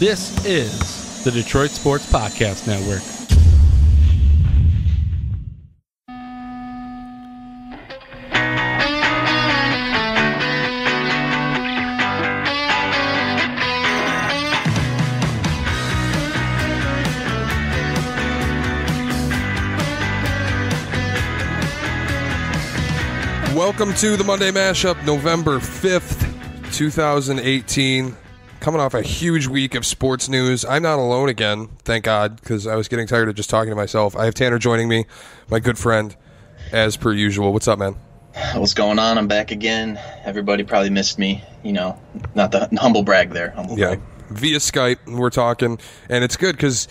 This is the Detroit Sports Podcast Network. Welcome to the Monday Mashup, November 5th, 2018. Coming off a huge week of sports news. I'm not alone again, thank God, because I was getting tired of just talking to myself. I have Tanner joining me, my good friend, as per usual. What's up, man? What's going on? I'm back again. Everybody probably missed me. You know, not the humble brag there. Brag. Via Skype, we're talking, and it's good because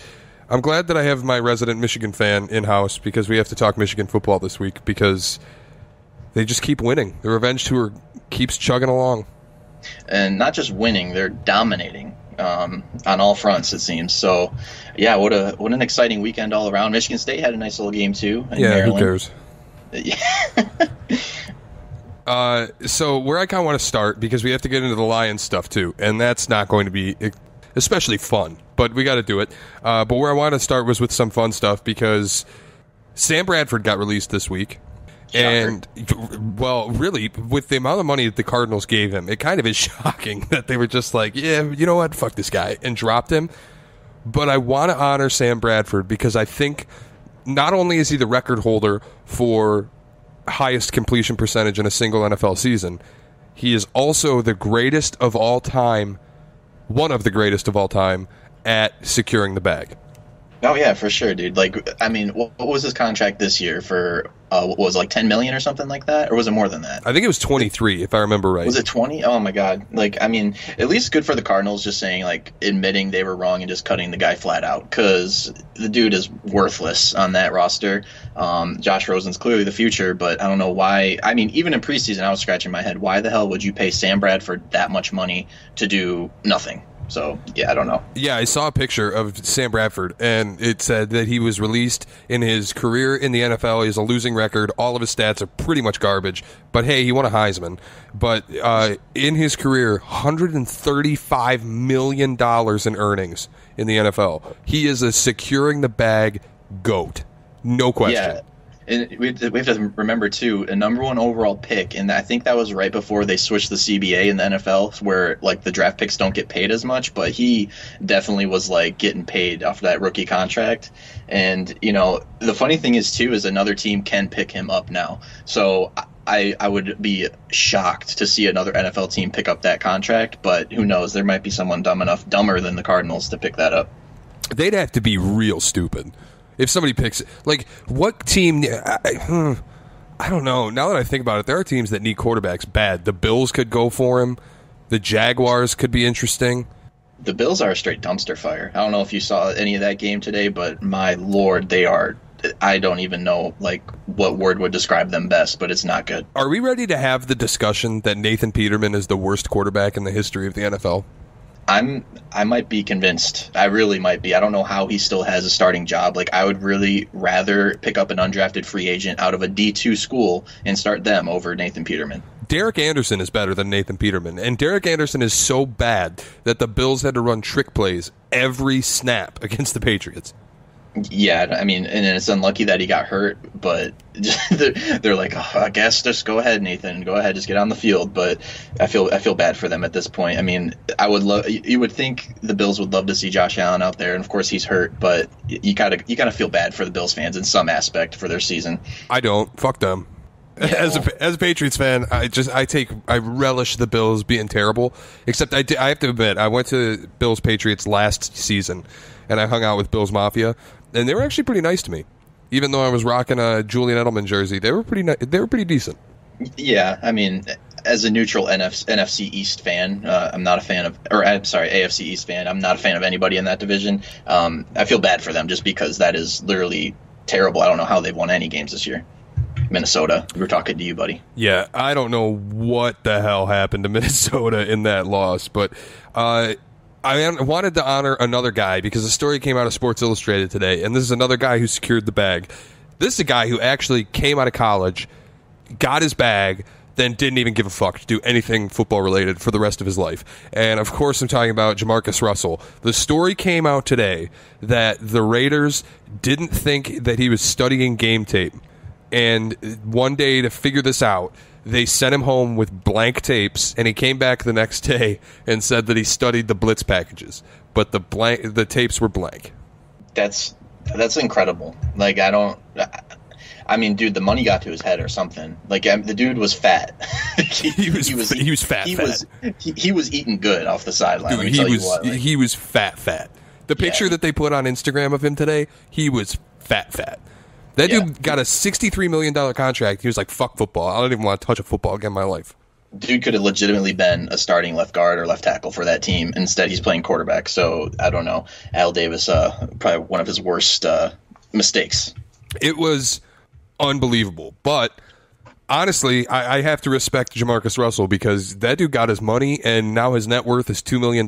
I'm glad that I have my resident Michigan fan in-house because we have to talk Michigan football this week because they just keep winning. The revenge tour keeps chugging along. And not just winning, they're dominating on all fronts, it seems. So, yeah, what an exciting weekend all around. Michigan State had a nice little game, too. In Maryland. Who cares? So where I kind of want to start, because we have to get into the Lions stuff, too, and that's not going to be especially fun, but we got to do it. But where I want to start was with some fun stuff, because Sam Bradford got released this week. And, well, really, with the amount of money that the Cardinals gave him, it kind of is shocking that they were just like, yeah, you know what, fuck this guy, and dropped him. But I want to honor Sam Bradford because I think not only is he the record holder for highest completion percentage in a single NFL season, he is also the greatest of all time, one of the greatest of all time, at securing the bag. Oh, yeah, for sure, dude. Like, I mean, what was his contract this year for, what was it, like $10 million or something like that? Or was it more than that? I think it was 23, if I remember right. Was it 20? Oh, my God. Like, I mean, at least good for the Cardinals just saying, like, admitting they were wrong and just cutting the guy flat out. Because the dude is worthless on that roster. Josh Rosen's clearly the future, but I don't know why. I mean, even in preseason, I was scratching my head. Why the hell would you pay Sam Bradford that much money to do nothing? So, yeah, I don't know. Yeah, I saw a picture of Sam Bradford, and it said that he was released in his career in the NFL. He has a losing record. All of his stats are pretty much garbage. But, hey, he won a Heisman. But in his career, $135 million in earnings in the NFL. He is a securing-the-bag GOAT. No question. Yeah. And we have to remember, too, a number one overall pick, and I think that was right before they switched the CBA in the NFL, where, like, the draft picks don't get paid as much, but he definitely was, like, getting paid off of that rookie contract. And, you know, the funny thing is, too, is another team can pick him up now. So I would be shocked to see another NFL team pick up that contract, but who knows? There might be someone dumber than the Cardinals to pick that up. They'd have to be real stupid. If somebody picks, like, what team, I don't know. Now that I think about it, there are teams that need quarterbacks bad. The Bills could go for him. The Jaguars could be interesting. The Bills are a straight dumpster fire. I don't know if you saw any of that game today, but my Lord, they are, I don't even know, like, what word would describe them best, but it's not good. Are we ready to have the discussion that Nathan Peterman is the worst quarterback in the history of the NFL? I might be convinced. I really might be. I don't know how he still has a starting job. Like, I would really rather pick up an undrafted free agent out of a D2 school and start them over Nathan Peterman. Derek Anderson is better than Nathan Peterman, and Derek Anderson is so bad that the Bills had to run trick plays every snap against the Patriots. Yeah, I mean, and it's unlucky that he got hurt, but they're like, oh, I guess just go ahead, Nathan. Go ahead, just get on the field. But I feel bad for them at this point. I mean, you would think the Bills would love to see Josh Allen out there, and of course he's hurt, but you gotta feel bad for the Bills fans in some aspect for their season. I don't. Fuck them. Yeah, as a Patriots fan, I relish the Bills being terrible. Except I have to admit, I went to Bills Patriots last season, and I hung out with Bills Mafia, and they were actually pretty nice to me. Even though I was rocking a Julian Edelman jersey, they were pretty decent. Yeah, I mean, as a neutral NFC East fan, I'm not a fan of, or I'm sorry, AFC East fan. I'm not a fan of anybody in that division. I feel bad for them just because that is literally terrible. I don't know how they've won any games this year. Minnesota. We were talking to you, buddy. Yeah, I don't know what the hell happened to Minnesota in that loss, but I wanted to honor another guy because a story came out of Sports Illustrated today, and this is another guy who secured the bag. This is a guy who actually came out of college, got his bag, then didn't even give a fuck to do anything football related for the rest of his life. And of course I'm talking about Jamarcus Russell. The story came out today that the Raiders didn't think that he was studying game tape. And one day to figure this out, they sent him home with blank tapes, and he came back the next day and said that he studied the blitz packages, but the tapes were blank. That's incredible. Like, I mean, dude, the money got to his head or something. Like, the dude was fat. he was fat. He was eating good off the sideline. Dude, he was fat. The picture that they put on Instagram of him today, he was fat. That dude got a $63 million contract. He was like, fuck football. I don't even want to touch a football again in my life. Dude could have legitimately been a starting left guard or left tackle for that team. Instead, he's playing quarterback. So, I don't know. Al Davis, probably one of his worst mistakes. It was unbelievable. But, honestly, I have to respect Jamarcus Russell because that dude got his money, and now his net worth is $2 million.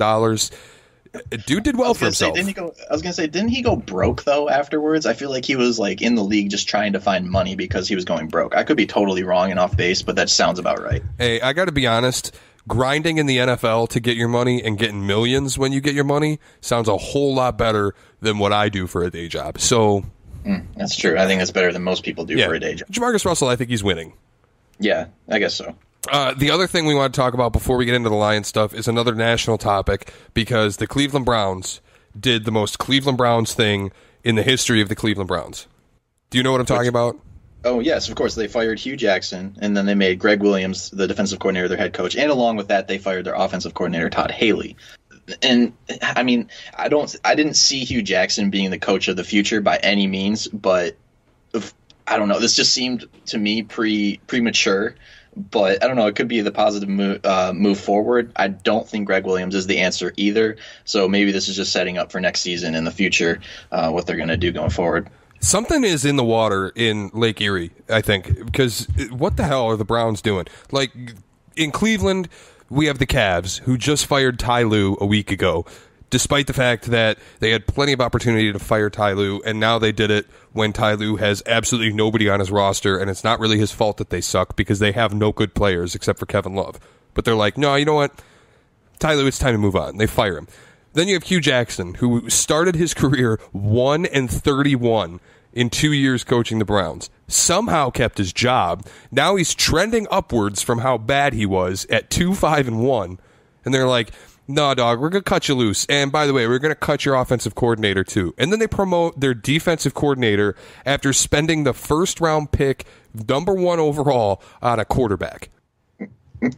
Dude did well for himself. I was going to say, didn't he go broke, though, afterwards? I feel like he was, like, in the league just trying to find money because he was going broke. I could be totally wrong and off base, but that sounds about right. Hey, I got to be honest. Grinding in the NFL to get your money and getting millions when you get your money sounds a whole lot better than what I do for a day job. So that's true. I think that's better than most people do for a day job. Jamarcus Russell, I think he's winning. Yeah, I guess so. The other thing we want to talk about before we get into the Lions stuff is another national topic because the Cleveland Browns did the most Cleveland Browns thing in the history of the Cleveland Browns. Do you know what I'm talking about? Oh, yes, of course. They fired Hugh Jackson, and then they made Greg Williams the defensive coordinator, their head coach. And along with that, they fired their offensive coordinator, Todd Haley. And, I mean, I didn't see Hugh Jackson being the coach of the future by any means, but I don't know. This just seemed to me premature. But I don't know. It could be the positive move forward. I don't think Greg Williams is the answer either. So maybe this is just setting up for next season in the future, what they're going to do going forward. Something is in the water in Lake Erie, I think, because what the hell are the Browns doing? Like, in Cleveland, we have the Cavs, who just fired Ty Lue a week ago, despite the fact that they had plenty of opportunity to fire Ty Lue, and now they did it when Ty Lue has absolutely nobody on his roster, and it's not really his fault that they suck because they have no good players except for Kevin Love. But they're like, no, you know what? Ty Lue, it's time to move on. They fire him. Then you have Hugh Jackson, who started his career 1-31 in 2 years coaching the Browns. Somehow kept his job. Now he's trending upwards from how bad he was at 2-5-1. And they're like, no, dog, we're going to cut you loose. And by the way, we're going to cut your offensive coordinator, too. And then they promote their defensive coordinator after spending the first-round pick, number 1 overall, on a quarterback.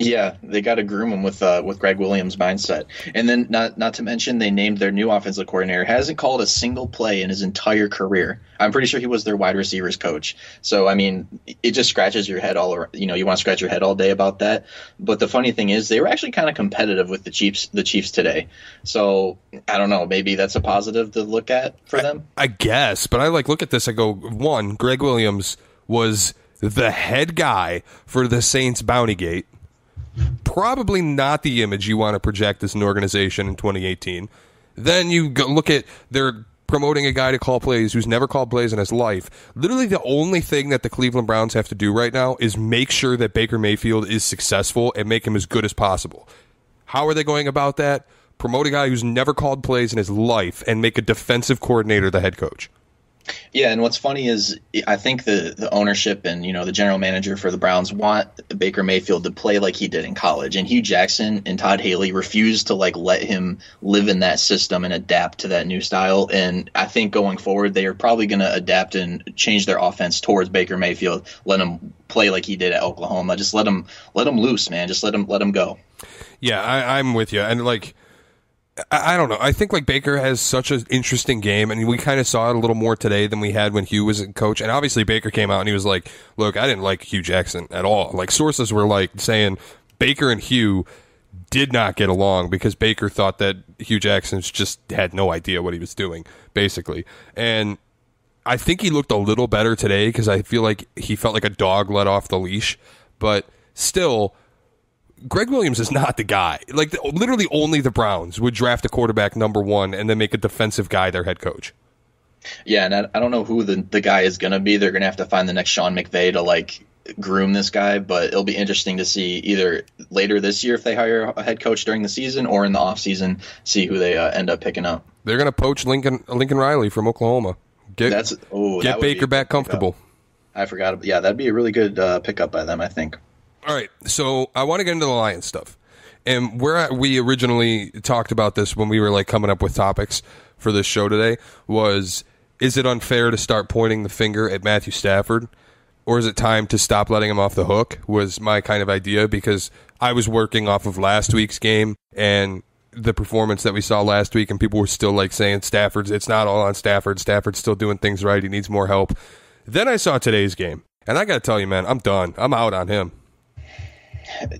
Yeah, they got to groom him with Greg Williams' mindset. And then, not to mention, they named their new offensive coordinator. Hasn't called a single play in his entire career. I'm pretty sure he was their wide receivers coach. So, I mean, it just scratches your head all around. You know, you want to scratch your head all day about that. But the funny thing is, they were actually kind of competitive with the Chiefs today. So, I don't know. Maybe that's a positive to look at for them. I guess. But I look at this. I go, one, Greg Williams was the head guy for the Saints Bounty Gate. Probably not the image you want to project as an organization in 2018. Then you go look at they're promoting a guy to call plays who's never called plays in his life. Literally the only thing that the Cleveland Browns have to do right now is make sure that Baker Mayfield is successful and make him as good as possible. How are they going about that? Promote a guy who's never called plays in his life and make a defensive coordinator the head coach. Yeah, and what's funny is I think the ownership and the general manager for the Browns want Baker Mayfield to play like he did in college, and Hugh Jackson and Todd Haley refused to let him live in that system and adapt to that new style. And I think going forward, they are probably going to adapt and change their offense towards Baker Mayfield, let him play like he did at Oklahoma. Just let him loose, man. Just let him go. Yeah, I'm with you, and I don't know. I think Baker has such an interesting game, and we kind of saw it a little more today than we had when Hugh was a coach. And obviously Baker came out and he was like, look, I didn't like Hugh Jackson at all. Sources were saying Baker and Hugh did not get along because Baker thought that Hugh Jackson just had no idea what he was doing, basically. And I think he looked a little better today because I feel like he felt like a dog let off the leash. But still, Greg Williams is not the guy. Literally only the Browns would draft a quarterback number 1 and then make a defensive guy their head coach. Yeah, and I don't know who the guy is going to be. They're going to have to find the next Sean McVay to groom this guy, but it'll be interesting to see either later this year if they hire a head coach during the season or in the offseason, see who they end up picking up. They're going to poach Lincoln Riley from Oklahoma. Get Baker back comfortable. I forgot. Yeah, that'd be a really good pickup by them, I think. All right, so I want to get into the Lions stuff. And we originally talked about this when we were like coming up with topics for this show today was, is it unfair to start pointing the finger at Matthew Stafford? Or is it time to stop letting him off the hook, was my kind of idea, because I was working off of last week's game and the performance that we saw last week, and people were still like saying it's not all on Stafford. Stafford's still doing things right. He needs more help. Then I saw today's game, and I got to tell you, man, I'm done. I'm out on him.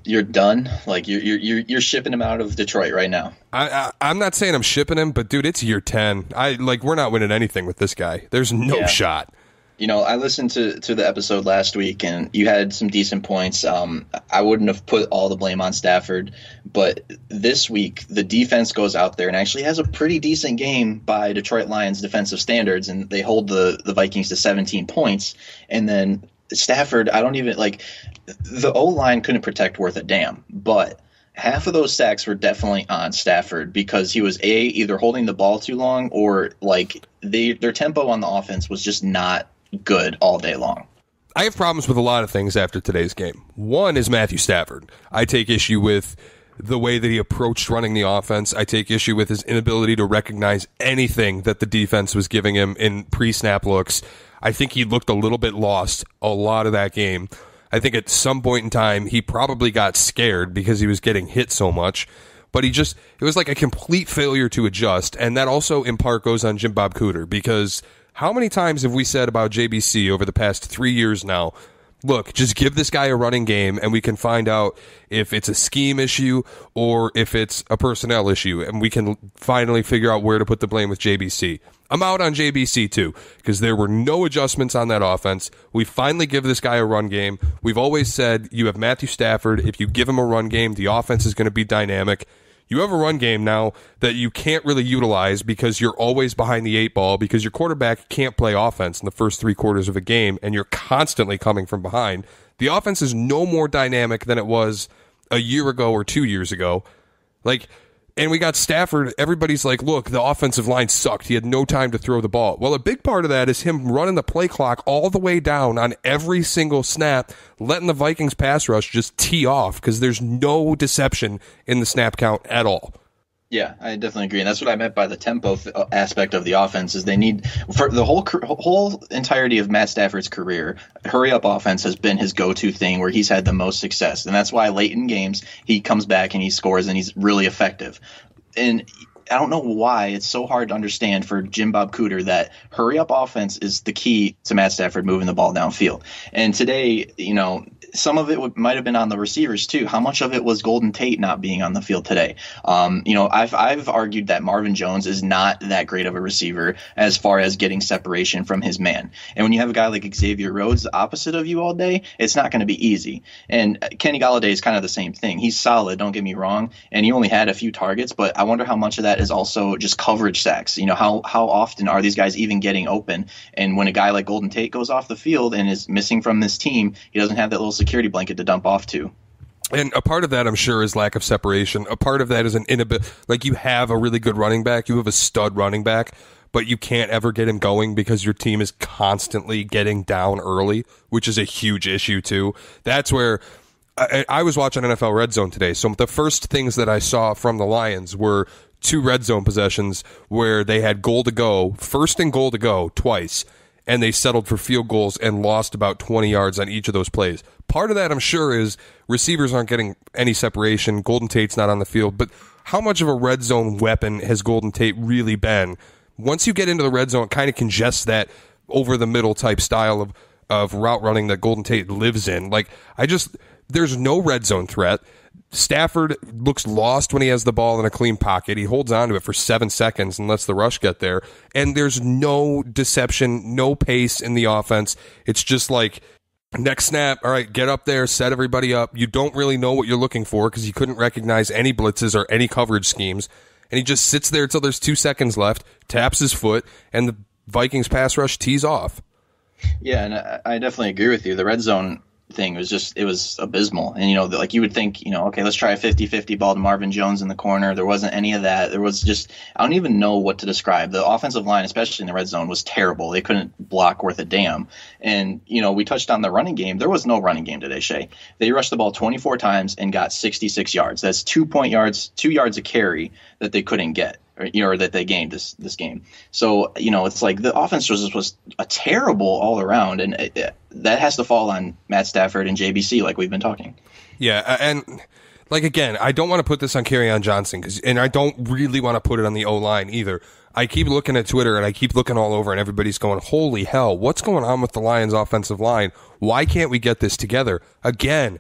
You're done? Like you're shipping him out of Detroit right now? I'm not saying I'm shipping him, but dude, it's year 10. We're not winning anything with this guy. There's no shot. You know, I listened to the episode last week, and you had some decent points. I wouldn't have put all the blame on Stafford, but this week the defense goes out there and actually has a pretty decent game by Detroit Lions defensive standards, and they hold the Vikings to 17 points. And then Stafford, the O-line couldn't protect worth a damn, but half of those sacks were definitely on Stafford because he was either holding the ball too long or their tempo on the offense was just not good all day long. I have problems with a lot of things after today's game. One is Matthew Stafford. I take issue with the way that he approached running the offense. I take issue with his inability to recognize anything that the defense was giving him in pre-snap looks. I think he looked a little bit lost a lot of that game. I think at some point in time he probably got scared because he was getting hit so much. But it was like a complete failure to adjust. And that also in part goes on Jim Bob Cooter, because how many times have we said about JBC over the past 3 years now, look, just give this guy a running game and we can find out if it's a scheme issue or if it's a personnel issue, and we can finally figure out where to put the blame with JBC. I'm out on JBC too, because there were no adjustments on that offense. We finally give this guy a run game. We've always said you have Matthew Stafford. If you give him a run game, the offense is going to be dynamic. You have a run game now that you can't really utilize because you're always behind the 8 ball, because your quarterback can't play offense in the first 3 quarters of a game, and you're constantly coming from behind. The offense is no more dynamic than it was a year ago or 2 years ago. And we got Stafford. Everybody's like, look, the offensive line sucked. He had no time to throw the ball. Well, a big part of that is him running the play clock all the way down on every single snap, letting the Vikings pass rush just tee off because there's no deception in the snap count at all. Yeah, I definitely agree. And that's what I meant by the tempo aspect of the offense is they need, for the whole entirety of Matt Stafford's career, hurry-up offense has been his go-to thing where he's had the most success. And that's why late in games, he comes back and he scores and he's really effective. And I don't know why it's so hard to understand for Jim Bob Cooter that hurry-up offense is the key to Matt Stafford moving the ball downfield. And today, some of it might have been on the receivers too. How much of it was Golden Tate not being on the field today? I've argued that Marvin Jones is not that great of a receiver as far as getting separation from his man. And when you have a guy like Xavier Rhodes the opposite of you all day, it's not going to be easy. And Kenny Golladay is kind of the same thing. He's solid, don't get me wrong, and he only had a few targets, but I wonder how much of that is also just coverage sacks. How often are these guys even getting open? And when a guy like Golden Tate goes off the field and is missing from this team, he doesn't have that little security blanket to dump off to. And a part of that, I'm sure, is lack of separation. A part of that is an inability. You have a really good running back. You have a stud running back, but you can't ever get him going because your team is constantly getting down early, which is a huge issue, too. That's where I was watching NFL Red Zone today. So the first things that I saw from the Lions were 2 red zone possessions where they had goal to go, first and goal to go twice, and they settled for field goals and lost about 20 yards on each of those plays. Part of that, I'm sure, is receivers aren't getting any separation. Golden Tate's not on the field. But how much of a red zone weapon has Golden Tate really been? Once you get into the red zone, it kind of congests that over-the-middle type style of route running that Golden Tate lives in. There's no red zone threat. Stafford looks lost when he has the ball in a clean pocket. He holds on to it for 7 seconds and lets the rush get there. And there's no deception, no pace in the offense. It's just like, next snap, all right, get up there, set everybody up. You don't really know what you're looking for because you couldn't recognize any blitzes or any coverage schemes. And he just sits there until there's 2 seconds left, taps his foot, and the Vikings pass rush tees off. Yeah, and I definitely agree with you. The red zone thing. It was abysmal. And, like you would think, okay, let's try a 50-50 ball to Marvin Jones in the corner. There wasn't any of that. There was just, I don't even know what to describe. The offensive line, especially in the red zone, was terrible. They couldn't block worth a damn. And, we touched on the running game. There was no running game today, Shea. They rushed the ball 24 times and got 66 yards. That's 2 yards a carry that they couldn't get. Or that they gained this game. So, it's like the offense was a terrible all around, and that has to fall on Matt Stafford and JBC, like we've been talking. Yeah, and again, I don't want to put this on Kerryon Johnson, and I don't really want to put it on the O-line either. I keep looking at Twitter, and I keep looking all over, and everybody's going, holy hell, what's going on with the Lions' offensive line? Why can't we get this together? Again,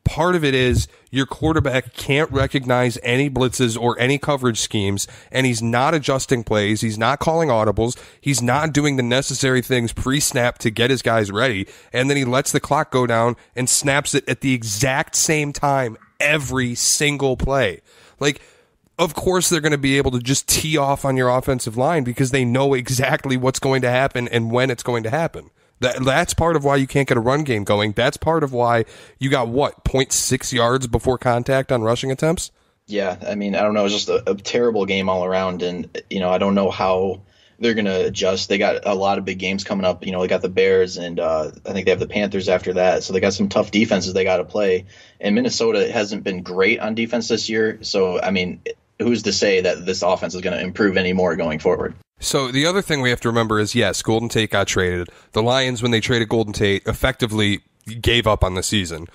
part of it is your quarterback can't recognize any blitzes or any coverage schemes, and he's not adjusting plays. He's not calling audibles. He's not doing the necessary things pre-snap to get his guys ready, and then he lets the clock go down and snaps it at the exact same time every single play. Of course they're going to be able to just tee off on your offensive line because they know exactly what's going to happen and when it's going to happen. That's part of why you can't get a run game going. That's part of why you got, 0.6 yards before contact on rushing attempts? Yeah, I mean, I don't know. It's just a terrible game all around, and, I don't know how they're going to adjust. They got a lot of big games coming up. They got the Bears, and I think they have the Panthers after that. So they got some tough defenses they got to play. And Minnesota hasn't been great on defense this year. So, I mean, who's to say that this offense is going to improve any more going forward? So the other thing we have to remember is, yes, Golden Tate got traded. The Lions, when they traded Golden Tate, effectively gave up on the season.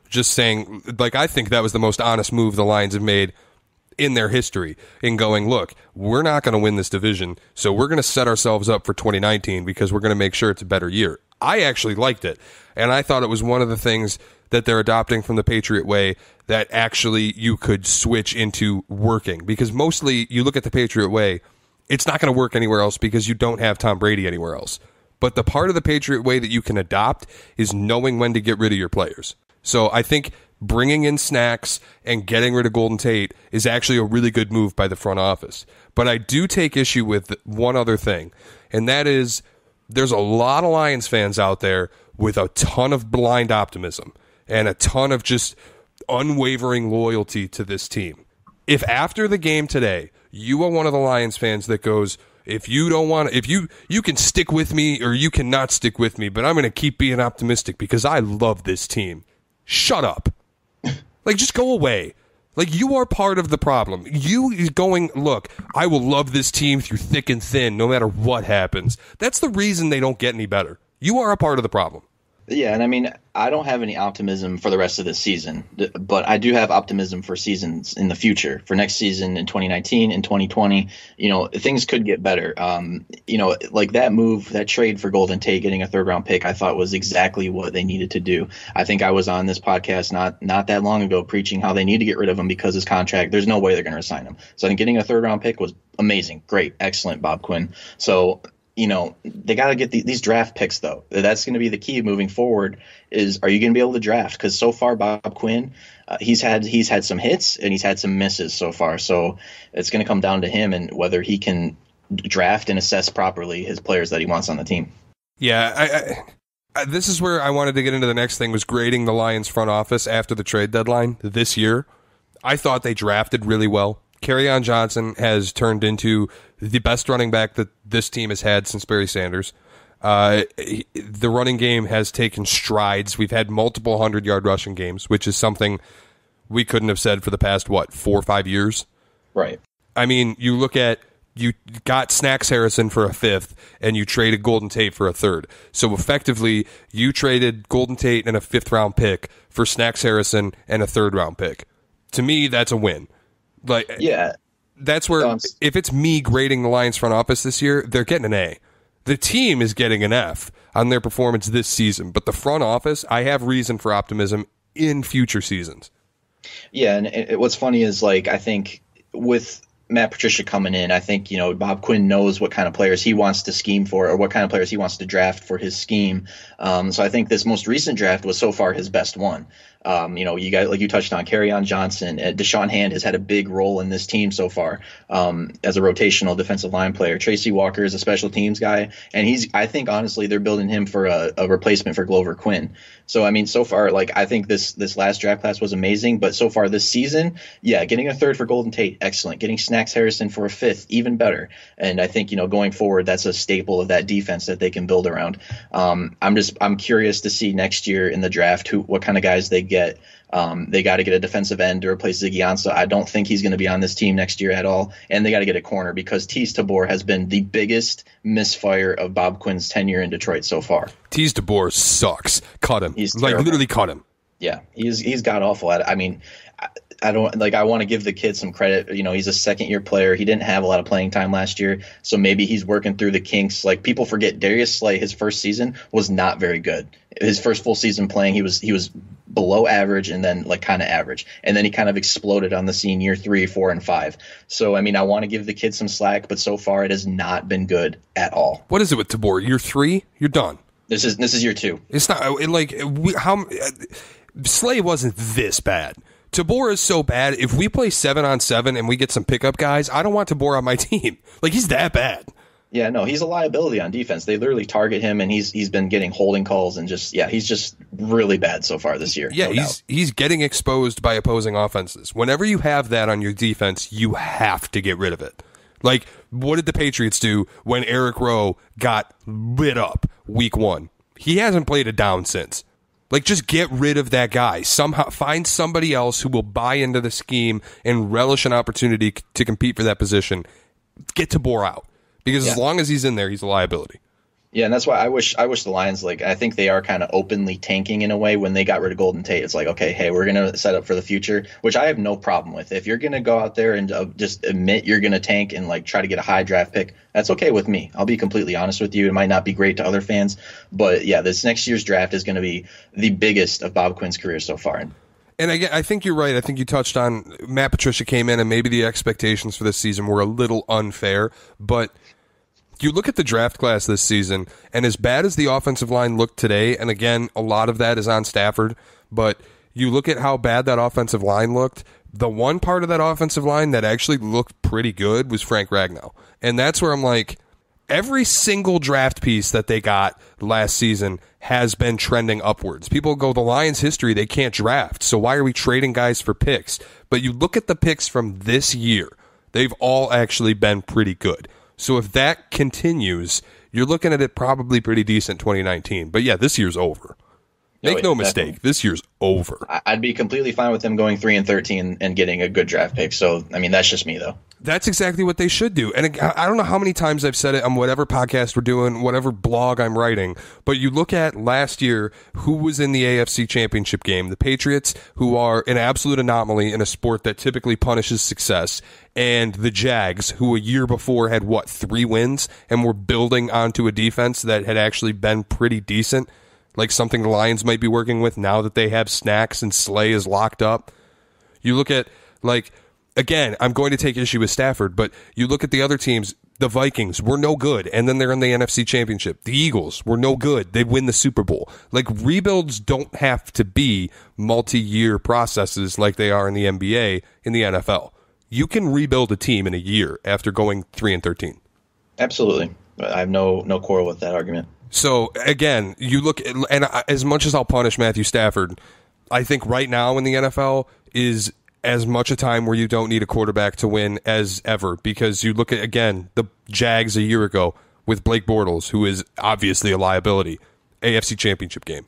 Just saying, I think that was the most honest move the Lions have made in their history, in going, look, we're not going to win this division, so we're going to set ourselves up for 2019 because we're going to make sure it's a better year. I actually liked it, and I thought it was one of the things that they're adopting from the Patriot way that actually you could switch into working. Because mostly, you look at the Patriot way, it's not going to work anywhere else because you don't have Tom Brady anywhere else. But the part of the Patriot way that you can adopt is knowing when to get rid of your players. So I think bringing in Snacks and getting rid of Golden Tate is actually a really good move by the front office. But I do take issue with one other thing, and that is there's a lot of Lions fans out there with a ton of blind optimism and a ton of just unwavering loyalty to this team. If after the game today, you are one of the Lions fans that goes, if you don't want to, if you can stick with me or you cannot stick with me, but I'm going to keep being optimistic because I love this team. Shut up. Just go away. You are part of the problem. You going, look, I will love this team through thick and thin, no matter what happens. That's the reason they don't get any better. You are a part of the problem. Yeah, and I mean, I don't have any optimism for the rest of this season, but I do have optimism for seasons in the future, for next season in 2019 and 2020. Things could get better. That move, that trade for Golden Tate, getting a third-round pick, I thought was exactly what they needed to do. I think I was on this podcast not that long ago preaching how they need to get rid of him because his contract, there's no way they're going to resign him. So I think getting a third-round pick was amazing, great, excellent, Bob Quinn. So they got to get these draft picks, though. That's going to be the key moving forward is, are you going to be able to draft? Because so far, Bob Quinn, he's had some hits and he's had some misses so far. So it's going to come down to him and whether he can draft and assess properly his players that he wants on the team. Yeah, this is where I wanted to get into the next thing, was grading the Lions front office after the trade deadline this year. I thought they drafted really well. Kerryon Johnson has turned into the best running back that this team has had since Barry Sanders. The running game has taken strides. We've had multiple 100-yard rushing games, which is something we couldn't have said for the past, 4 or 5 years? Right. I mean, you look at, you got Snacks Harrison for a fifth, and you traded Golden Tate for a third. So effectively, you traded Golden Tate and a fifth-round pick for Snacks Harrison and a third-round pick. To me, that's a win. Yeah. That's where, if it's me grading the Lions front office this year, they're getting an A. The team is getting an F on their performance this season, but the front office, I have reason for optimism in future seasons. Yeah, and what's funny is, I think with Matt Patricia coming in, I think, Bob Quinn knows what kind of players he wants to scheme for, or what kind of players he wants to draft for his scheme. So I think this most recent draft was so far his best one. You got, like you touched on, Kerryon Johnson, Deshaun Hand has had a big role in this team so far as a rotational defensive line player. Tracy Walker is a special teams guy, and I think honestly they're building him for a replacement for Glover Quinn. So I mean, so far, like I think this last draft class was amazing, but so far this season, yeah, getting a third for Golden Tate, excellent. Getting Snacks Harrison for a fifth, even better. And I think going forward, that's a staple of that defense that they can build around. I'm curious to see next year in the draft what kind of guys they get. They got to get a defensive end to replace Ziggy Ansah. I don't think he's going to be on this team next year at all. And they got to get a corner because Teez Tabor has been the biggest misfire of Bob Quinn's tenure in Detroit so far. Teez Tabor sucks. Cut him. He's like terrible. Literally cut him. Yeah, he's got awful at it. I mean, I don't like. I want to give the kid some credit. He's a second-year player. He didn't have a lot of playing time last year, so maybe he's working through the kinks. Like people forget, Darius Slay, his first season was not very good. His first full season playing, he was below average, and then like kind of average, and then he kind of exploded on the scene year 3, 4, and 5. So I mean, I want to give the kid some slack, but so far it has not been good at all. What is it with Tabor? Year 3, you're done. This is year 2. It's not Slay wasn't this bad. Tabor is so bad. If we play 7-on-7 and we get some pickup guys, I don't want Tabor on my team. Like he's that bad. Yeah, no, he's a liability on defense. They literally target him, and he's been getting holding calls and he's just really bad so far this year. Yeah, no he's getting exposed by opposing offenses. Whenever you have that on your defense, you have to get rid of it. Like, what did the Patriots do when Eric Rowe got lit up week 1? He hasn't played a down since. Like, just get rid of that guy. Somehow find somebody else who will buy into the scheme and relish an opportunity to compete for that position. Get Tabor out. Because as long as he's in there, he's a liability. Yeah, and that's why I wish the Lions, I think they are kind of openly tanking in a way when they got rid of Golden Tate. It's like, okay, hey, we're going to set up for the future, which I have no problem with. If you're going to go out there and just admit you're going to tank and try to get a high draft pick, that's okay with me. I'll be completely honest with you. It might not be great to other fans, but yeah, this next year's draft is going to be the biggest of Bob Quinn's career so far. And again, I think you're right. I think you touched on Matt Patricia came in and maybe the expectations for this season were a little unfair, but you look at the draft class this season, and as bad as the offensive line looked today, and again, a lot of that is on Stafford, but you look at how bad that offensive line looked, the one part of that offensive line that actually looked pretty good was Frank Ragnow. And that's where I'm like, every single draft piece that they got last season has been trending upwards. People go, the Lions' history, they can't draft, so why are we trading guys for picks? But you look at the picks from this year, they've all actually been pretty good. So if that continues, you're looking at it probably pretty decent 2019. But yeah, this year's over. Make no mistake, this year's over. I'd be completely fine with them going 3-13 and getting a good draft pick. So, I mean, that's just me, though. That's exactly what they should do. And I don't know how many times I've said it on whatever podcast we're doing, whatever blog I'm writing, but you look at last year, who was in the AFC Championship game? The Patriots, who are an absolute anomaly in a sport that typically punishes success, and the Jags, who a year before had, 3 wins, and were building onto a defense that had actually been pretty decent, like something the Lions might be working with now that they have Snacks and Slay is locked up. You look at, again, I'm going to take issue with Stafford, but you look at the other teams, the Vikings were no good, and then they're in the NFC Championship. The Eagles were no good. They win the Super Bowl. Rebuilds don't have to be multi-year processes like they are in the NBA, in the NFL. You can rebuild a team in a year after going 3-13. Absolutely. I have no quarrel with that argument. So, again, you look, and as much as I'll punish Matthew Stafford, I think right now in the NFL is as much a time where you don't need a quarterback to win as ever, because you look at, again, the Jags a year ago with Blake Bortles, who is obviously a liability, AFC Championship game.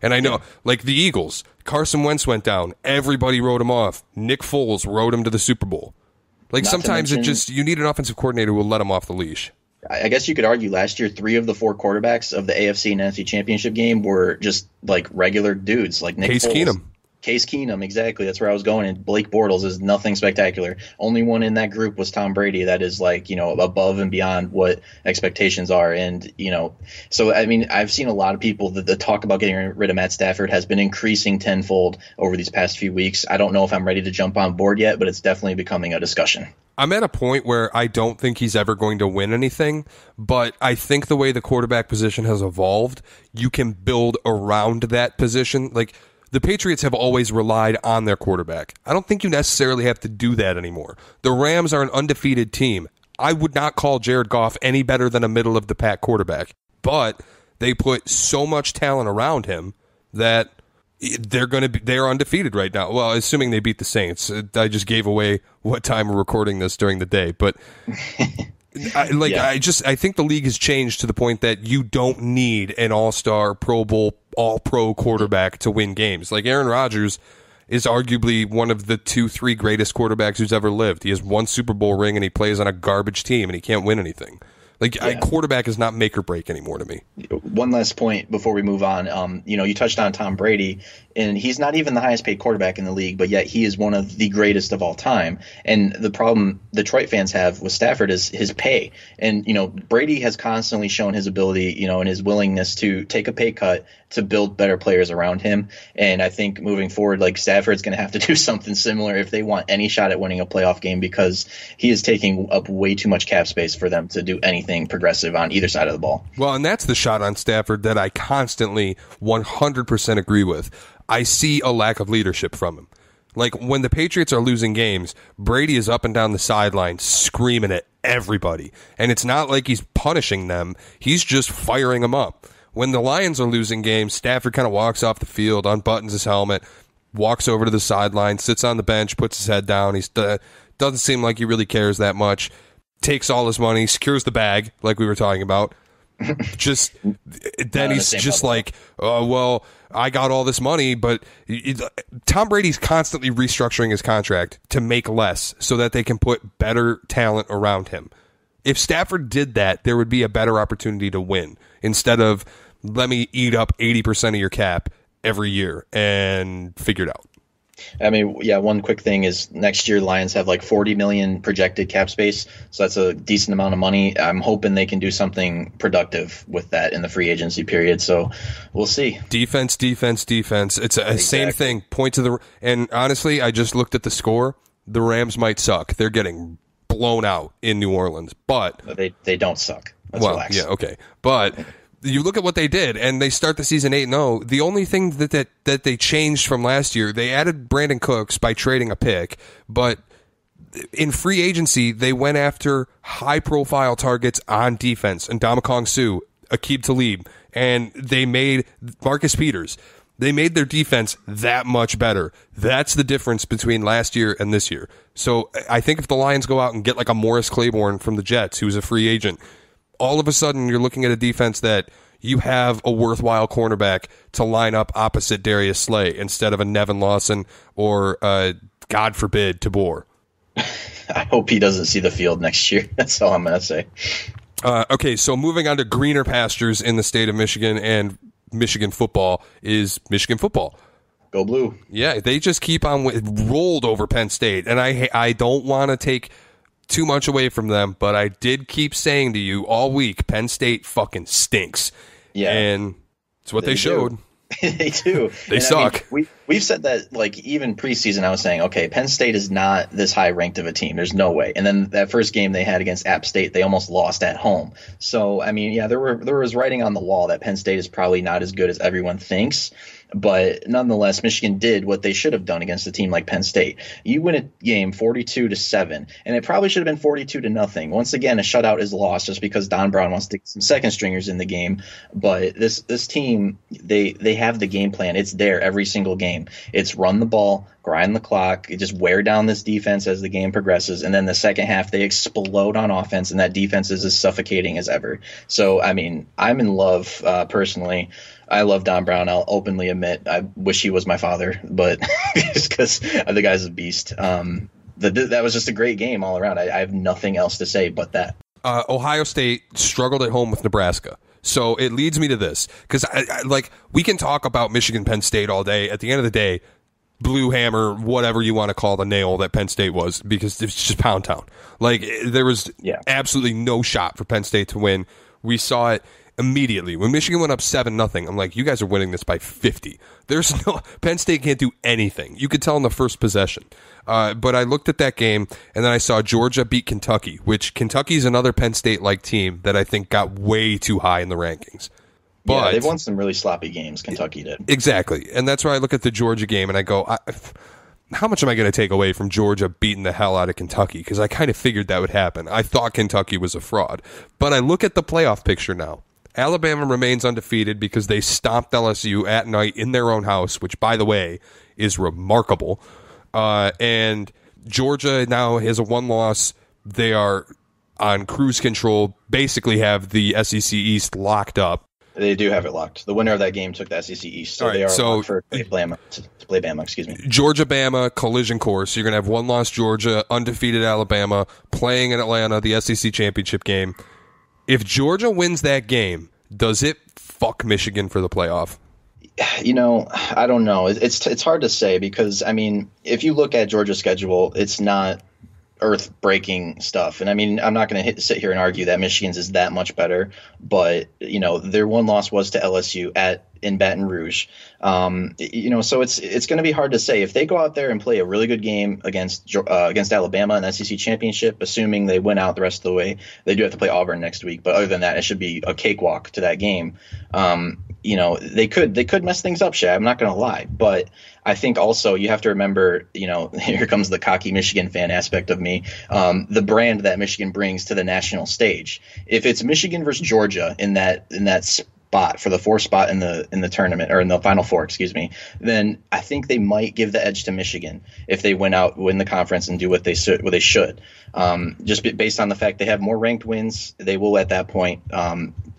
And I know, the Eagles, Carson Wentz went down, everybody wrote him off. Nick Foles rode him to the Super Bowl. Sometimes you need an offensive coordinator who will let him off the leash. I guess you could argue last year 3 of the 4 quarterbacks of the AFC and NFC Championship game were just regular dudes, like Nick Case Foles. Case Keenum, exactly. That's where I was going. And Blake Bortles is nothing spectacular. Only one in that group was Tom Brady. That is like, above and beyond what expectations are. And, so, I mean, I've seen a lot of people that the talk about getting rid of Matt Stafford has been increasing tenfold over these past few weeks. I don't know if I'm ready to jump on board yet, but it's definitely becoming a discussion. I'm at a point where I don't think he's ever going to win anything, but I think the way the quarterback position has evolved, you can build around that position. Like, the Patriots have always relied on their quarterback. I don't think you necessarily have to do that anymore. The Rams are an undefeated team. I would not call Jared Goff any better than a middle-of-the-pack quarterback, but they put so much talent around him that they're undefeated right now. Well, assuming they beat the Saints. I just gave away what time we're recording this during the day, but I think the league has changed to the point that you don't need an all-star, Pro Bowl, all-pro quarterback to win games. Like, Aaron Rodgers is arguably one of the 2-3 greatest quarterbacks who's ever lived. He has one Super Bowl ring and he plays on a garbage team and he can't win anything. Like, a quarterback is not make or break anymore to me. One last point before we move on. You touched on Tom Brady, and he's not even the highest paid quarterback in the league, but yet he is one of the greatest of all time. And the problem Detroit fans have with Stafford is his pay. And, Brady has constantly shown his ability, and his willingness to take a pay cut to build better players around him. And I think moving forward, like, Stafford's going to have to do something similar if they want any shot at winning a playoff game, because he is taking up way too much cap space for them to do anything progressive on either side of the ball. Well, and that's the shot on Stafford that I constantly 100% agree with. I see a lack of leadership from him. Like, when the Patriots are losing games, Brady is up and down the sideline screaming at everybody. And it's not like he's punishing them. He's just firing them up. When the Lions are losing games, Stafford kind of walks off the field, unbuttons his helmet, walks over to the sideline, sits on the bench, puts his head down. He doesn't seem like he really cares that much. Takes all his money, secures the bag, like we were talking about. Just then he's just like, oh, well, I got all this money, but Tom Brady's constantly restructuring his contract to make less so that they can put better talent around him. If Stafford did that, there would be a better opportunity to win instead of let me eat up 80% of your cap every year and figure it out. I mean, yeah, one quick thing is next year Lions have like $40 million projected cap space, so that's a decent amount of money. I'm hoping they can do something productive with that in the free agency period, so we'll see. Defense. It's a same thing. Point to the – and honestly, I just looked at the score. The Rams might suck. They're getting blown out in New Orleans, but – They don't suck. Let's relax. Yeah, okay. But – you look at what they did, and they start the season 8-0. The only thing that they changed from last year, they added Brandon Cooks by trading a pick, but in free agency, they went after high-profile targets on defense, and Ndamukong Suh, Aqib Talib, and they made Marcus Peters. They made their defense that much better. That's the difference between last year and this year. So I think if the Lions go out and get like a Morris Claiborne from the Jets, who's a free agent, all of a sudden you're looking at a defense that you have a worthwhile cornerback to line up opposite Darius Slay instead of a Nevin Lawson or, God forbid, Tabor. I hope he doesn't see the field next year. That's all I'm going to say. Okay, so moving on to greener pastures in the state of Michigan, and Michigan football is Michigan football. Go Blue. Yeah, they just keep on rolled over Penn State, and I don't want to take too much away from them, but I did keep saying to you all week, Penn State fucking stinks. Yeah. And it's what they showed. They do. They suck. I mean, we've said that, like, even preseason, I was saying, okay, Penn State is not this high ranked of a team. There's no way. And then that first game they had against App State, they almost lost at home. So, I mean, yeah, there was writing on the wall that Penn State is probably not as good as everyone thinks. But nonetheless, Michigan did what they should have done against a team like Penn State. You win a game 42-7, and it probably should have been 42-0. Once again, a shutout is lost just because Don Brown wants to get some second stringers in the game. But this team, they have the game plan. It's there every single game. It's run the ball, grind the clock, just wear down this defense as the game progresses. And then the second half, they explode on offense, and that defense is as suffocating as ever. So, I mean, I'm in love personally. I love Don Brown. I'll openly admit I wish he was my father, but just because the guy's a beast. That was just a great game all around. I have nothing else to say but that. Ohio State struggled at home with Nebraska. So it leads me to this, because like we can talk about Michigan Penn State all day. At the end of the day, blue hammer, whatever you want to call the nail that Penn State was, because it's just pound town. Like, there was absolutely no shot for Penn State to win. We saw it immediately. When Michigan went up 7-0, I'm like, you guys are winning this by 50. Penn State can't do anything. You could tell in the first possession. But I looked at that game, and then I saw Georgia beat Kentucky, which Kentucky's another Penn State-like team that I think got way too high in the rankings. But they've won some really sloppy games, Kentucky did. Exactly. And that's why I look at the Georgia game, and I go, how much am I going to take away from Georgia beating the hell out of Kentucky? Because I kind of figured that would happen. I thought Kentucky was a fraud. But I look at the playoff picture now. Alabama remains undefeated because they stomped LSU at night in their own house, which, by the way, is remarkable. And Georgia now has a one loss. They are on cruise control, basically have the SEC East locked up. They do have it locked. The winner of that game took the SEC East, so they are locked for to play Bama. Excuse me. Georgia-Bama collision course. You're going to have one loss Georgia, undefeated Alabama, playing in Atlanta, the SEC championship game. If Georgia wins that game, does it fuck Michigan for the playoff? You know, I don't know. It's hard to say because, I mean, if you look at Georgia's schedule, it's not earth-breaking stuff. And I mean, I'm not going to sit here and argue that Michigan's is that much better, but you know, their one loss was to LSU in Baton Rouge. You know, so it's going to be hard to say if they go out there and play a really good game against Alabama in the SEC championship, assuming they win out the rest of the way. They do have to play Auburn next week, but other than that, it should be a cakewalk to that game. You know, they could mess things up, Shay. I'm not going to lie, but I think also you have to remember, you know, here comes the cocky Michigan fan aspect of me, the brand that Michigan brings to the national stage. If it's Michigan versus Georgia in that spot for the fourth spot in the tournament, or in the Final Four, excuse me, then I think they might give the edge to Michigan if they win the conference and do what they should. Just based on the fact they have more ranked wins, they will at that point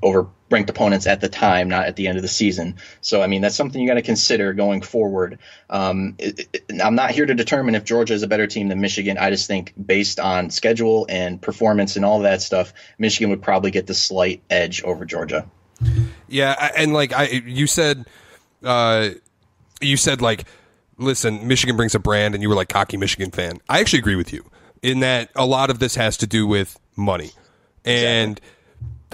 over ranked opponents at the time, not at the end of the season. So, I mean, that's something you got to consider going forward. I'm not here to determine if Georgia is a better team than Michigan. I just think based on schedule and performance and all that stuff, Michigan would probably get the slight edge over Georgia. Yeah, and like you said, like, listen, Michigan brings a brand, and you were like cocky Michigan fan. I actually agree with you in that a lot of this has to do with money, and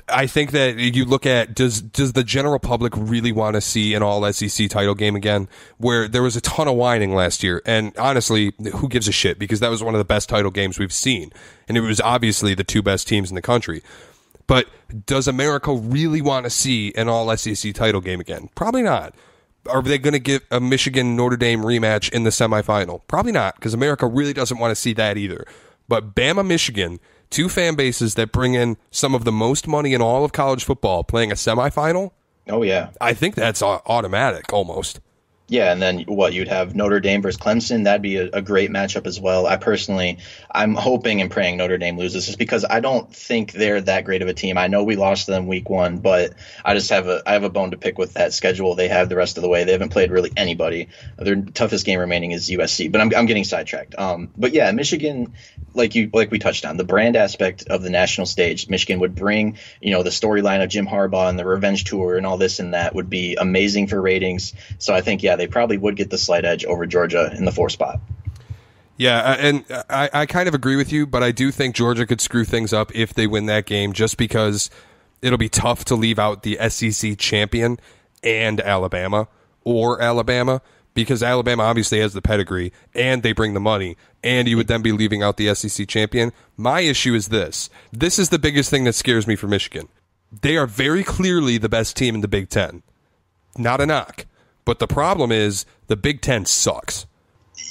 I think that you look at does the general public really want to see an all SEC title game again, where there was a ton of whining last year, and honestly, who gives a shit, because that was one of the best title games we've seen, and it was obviously the two best teams in the country. But does America really want to see an all SEC title game again? Probably not. Are they going to get a Michigan-Notre Dame rematch in the semifinal? Probably not, because America really doesn't want to see that either. But Bama, Michigan, two fan bases that bring in some of the most money in all of college football, playing a semifinal? Oh, yeah. I think that's automatic, almost. Yeah, and then you'd have Notre Dame versus Clemson. That'd be a great matchup as well. I'm hoping and praying Notre Dame loses, just because I don't think they're that great of a team. I know we lost to them week 1, but I have a bone to pick with that schedule they have the rest of the way. They haven't played really anybody. Their toughest game remaining is USC, but I'm getting sidetracked. But yeah, Michigan, like we touched on, the brand aspect of the national stage, Michigan would bring, you know, the storyline of Jim Harbaugh and the revenge tour and all this and that would be amazing for ratings. So I think, yeah, they probably would get the slight edge over Georgia in the 4th spot. Yeah, and I kind of agree with you, but I do think Georgia could screw things up if they win that game, just because it'll be tough to leave out the SEC champion and Alabama, because Alabama obviously has the pedigree, and they bring the money, and you would then be leaving out the SEC champion. My issue is this. This is the biggest thing that scares me for Michigan. They are very clearly the best team in the Big Ten. Not a knock. But the problem is the Big Ten sucks.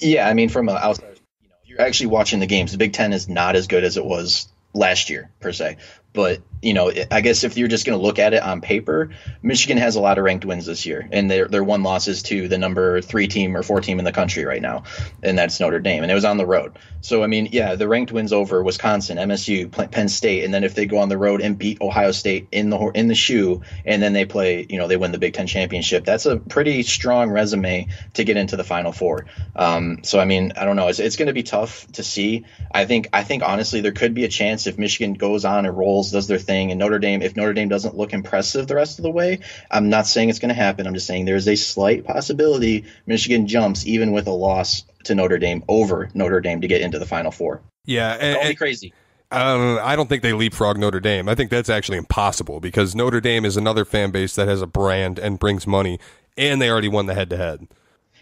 Yeah, I mean, from an outside, you know, you're actually watching the games. The Big Ten is not as good as it was last year, per se. But, you know, I guess if you're just going to look at it on paper, Michigan has a lot of ranked wins this year. And their one loss is to the number 3 team or 4 team in the country right now. And that's Notre Dame. And it was on the road. So, I mean, yeah, the ranked wins over Wisconsin, MSU, Penn State. And then if they go on the road and beat Ohio State in the shoe, and then they play, you know, they win the Big Ten championship, that's a pretty strong resume to get into the Final Four. So, I mean, I don't know. It's going to be tough to see. I think honestly, there could be a chance if Michigan goes on and rolls, does their thing thing. And if Notre Dame doesn't look impressive the rest of the way, I'm not saying it's going to happen. I'm just saying there is a slight possibility Michigan jumps even with a loss to Notre Dame over Notre Dame to get into the Final Four. Yeah, Don't be crazy. I don't think they leapfrog Notre Dame. I think that's actually impossible because Notre Dame is another fan base that has a brand and brings money, and they already won the head-to-head.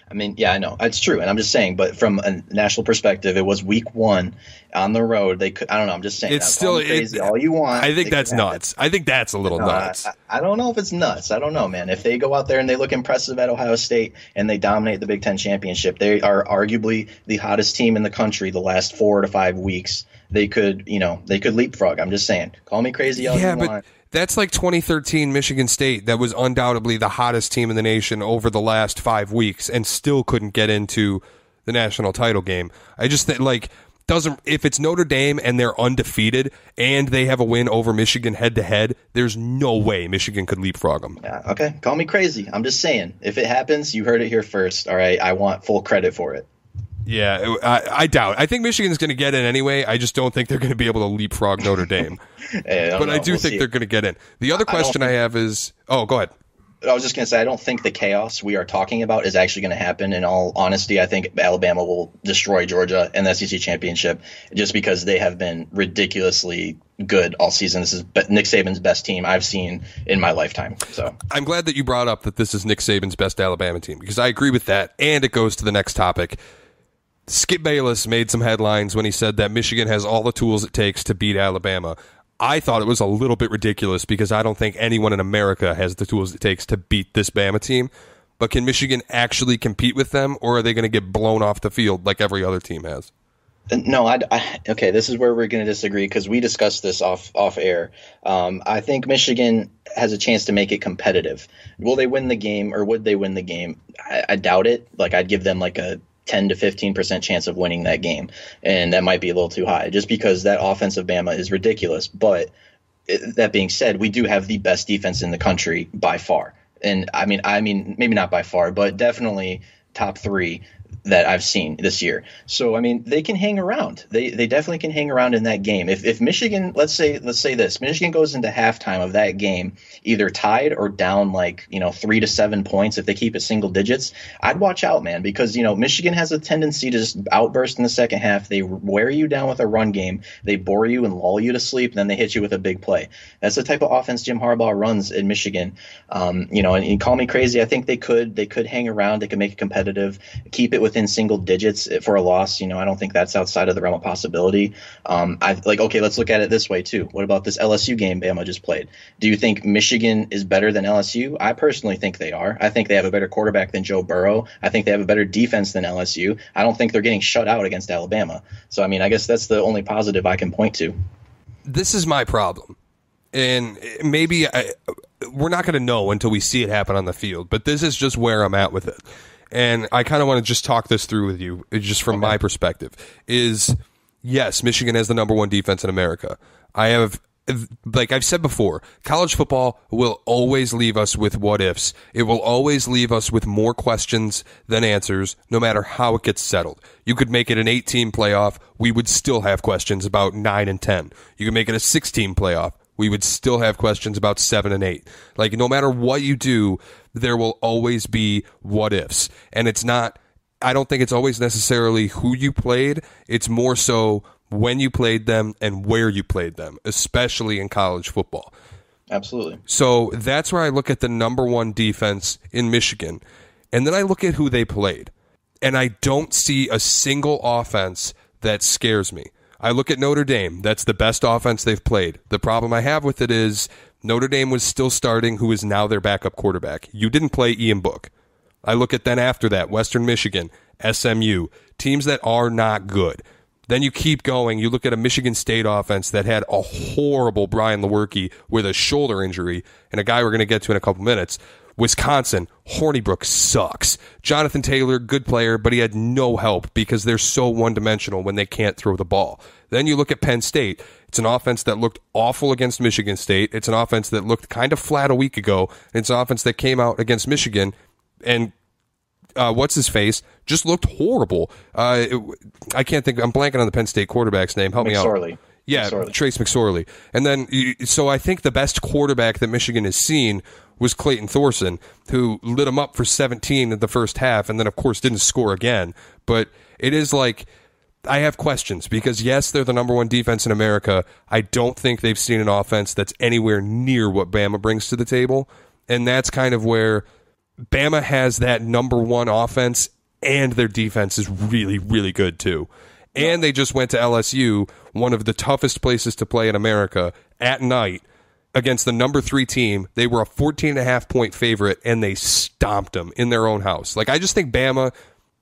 I mean, yeah, I know. It's true. And I'm just saying, but from a national perspective, it was week 1 on the road. They could, I don't know. I'm just saying. It's still crazy. All you want. I think that's nuts. I think that's a little nuts. I don't know if it's nuts. I don't know, man. If they go out there and they look impressive at Ohio State and they dominate the Big Ten championship, they are arguably the hottest team in the country the last 4 to 5 weeks. They could leapfrog. I'm just saying. Call me crazy all you want. That's like 2013 Michigan State. That was undoubtedly the hottest team in the nation over the last 5 weeks and still couldn't get into the national title game. I just think, if it's Notre Dame and they're undefeated and they have a win over Michigan head-to-head, there's no way Michigan could leapfrog them. Yeah, okay. Call me crazy. I'm just saying. If it happens, you heard it here first. All right? I want full credit for it. Yeah, I doubt. I think Michigan's going to get in anyway. I just don't think they're going to be able to leapfrog Notre Dame. I do think they're going to get in. The other question I have is... Oh, go ahead. I was just going to say, I don't think the chaos we are talking about is actually going to happen. In all honesty, I think Alabama will destroy Georgia in the SEC championship just because they have been ridiculously good all season. This is Nick Saban's best team I've seen in my lifetime. So I'm glad that you brought up that this is Nick Saban's best Alabama team because I agree with that, and it goes to the next topic. Skip Bayless made some headlines when he said that Michigan has all the tools it takes to beat Alabama. I thought it was a little bit ridiculous because I don't think anyone in America has the tools it takes to beat this Bama team. But can Michigan actually compete with them, or are they going to get blown off the field like every other team has? No, okay, this is where we're going to disagree because we discussed this off air. I think Michigan has a chance to make it competitive. Will they win the game, or would they win the game? I doubt it. I'd give them a 10 to 15% chance of winning that game. And that might be a little too high just because that offensive Bama is ridiculous. But that being said, we do have the best defense in the country by far. And I mean, maybe not by far, but definitely top 3 that I've seen this year. So, they can hang around. They definitely can hang around in that game. If Michigan, let's say this, Michigan goes into halftime of that game either tied or down 3 to 7 points. If they keep it single digits, I'd watch out, man, because, Michigan has a tendency to just outburst in the second half. They wear you down with a run game. They bore you and lull you to sleep, and then they hit you with a big play. That's the type of offense Jim Harbaugh runs in Michigan. And you call me crazy. I think they could hang around. They could make it competitive, keep it within single digits for a loss. I don't think that's outside of the realm of possibility. Okay, let's look at it this way too. What about this LSU game Bama just played? Do you think Michigan is better than LSU? I personally think they are. I think they have a better quarterback than Joe Burrow. I think they have a better defense than LSU. I don't think they're getting shut out against Alabama. So, I guess that's the only positive I can point to. This is my problem. And maybe we're not going to know until we see it happen on the field, but this is just where I'm at with it. And I kind of want to just talk this through with you, just from my perspective, is, yes, Michigan has the number 1 defense in America. I've said before, college football will always leave us with what ifs. It will always leave us with more questions than answers, no matter how it gets settled. You could make it an 8-team playoff. We would still have questions about 9 and 10. You could make it a 6-team playoff. We would still have questions about 7 and 8. No matter what you do, there will always be what ifs. And I don't think it's always necessarily who you played. It's more so when you played them and where you played them, especially in college football. Absolutely. So that's where I look at the number 1 defense in Michigan. And then I look at who they played. And I don't see a single offense that scares me. I look at Notre Dame. That's the best offense they've played. The problem I have with it is Notre Dame was still starting, who is now their backup quarterback. You didn't play Ian Book. I look at then after that, Western Michigan, SMU, teams that are not good. Then you keep going. You look at a Michigan State offense that had a horrible Brian Lewerke with a shoulder injury and a guy we're going to get to in a couple minutes. Wisconsin, Hornibrook sucks. Jonathan Taylor, good player, but he had no help because they're so one-dimensional when they can't throw the ball. Then you look at Penn State. It's an offense that looked awful against Michigan State. It's an offense that looked kind of flat a week ago. It's an offense that came out against Michigan and what's-his-face just looked horrible. I can't think. I'm blanking on the Penn State quarterback's name. Help me out. McSorley. Yeah, McSorley. Trace McSorley. And then, so I think the best quarterback that Michigan has seen was Clayton Thorson, who lit him up for 17 in the first half, and then, of course, didn't score again. But it is like, I have questions, because, yes, they're the number one defense in America. I don't think they've seen an offense that's anywhere near what Bama brings to the table. And that's kind of where Bama has that number one offense, and their defense is really, really good, too. And they just went to LSU, one of the toughest places to play in America, at night against the number 3 team. They were a 14.5-point favorite, and they stomped them in their own house. Like, I just think Bama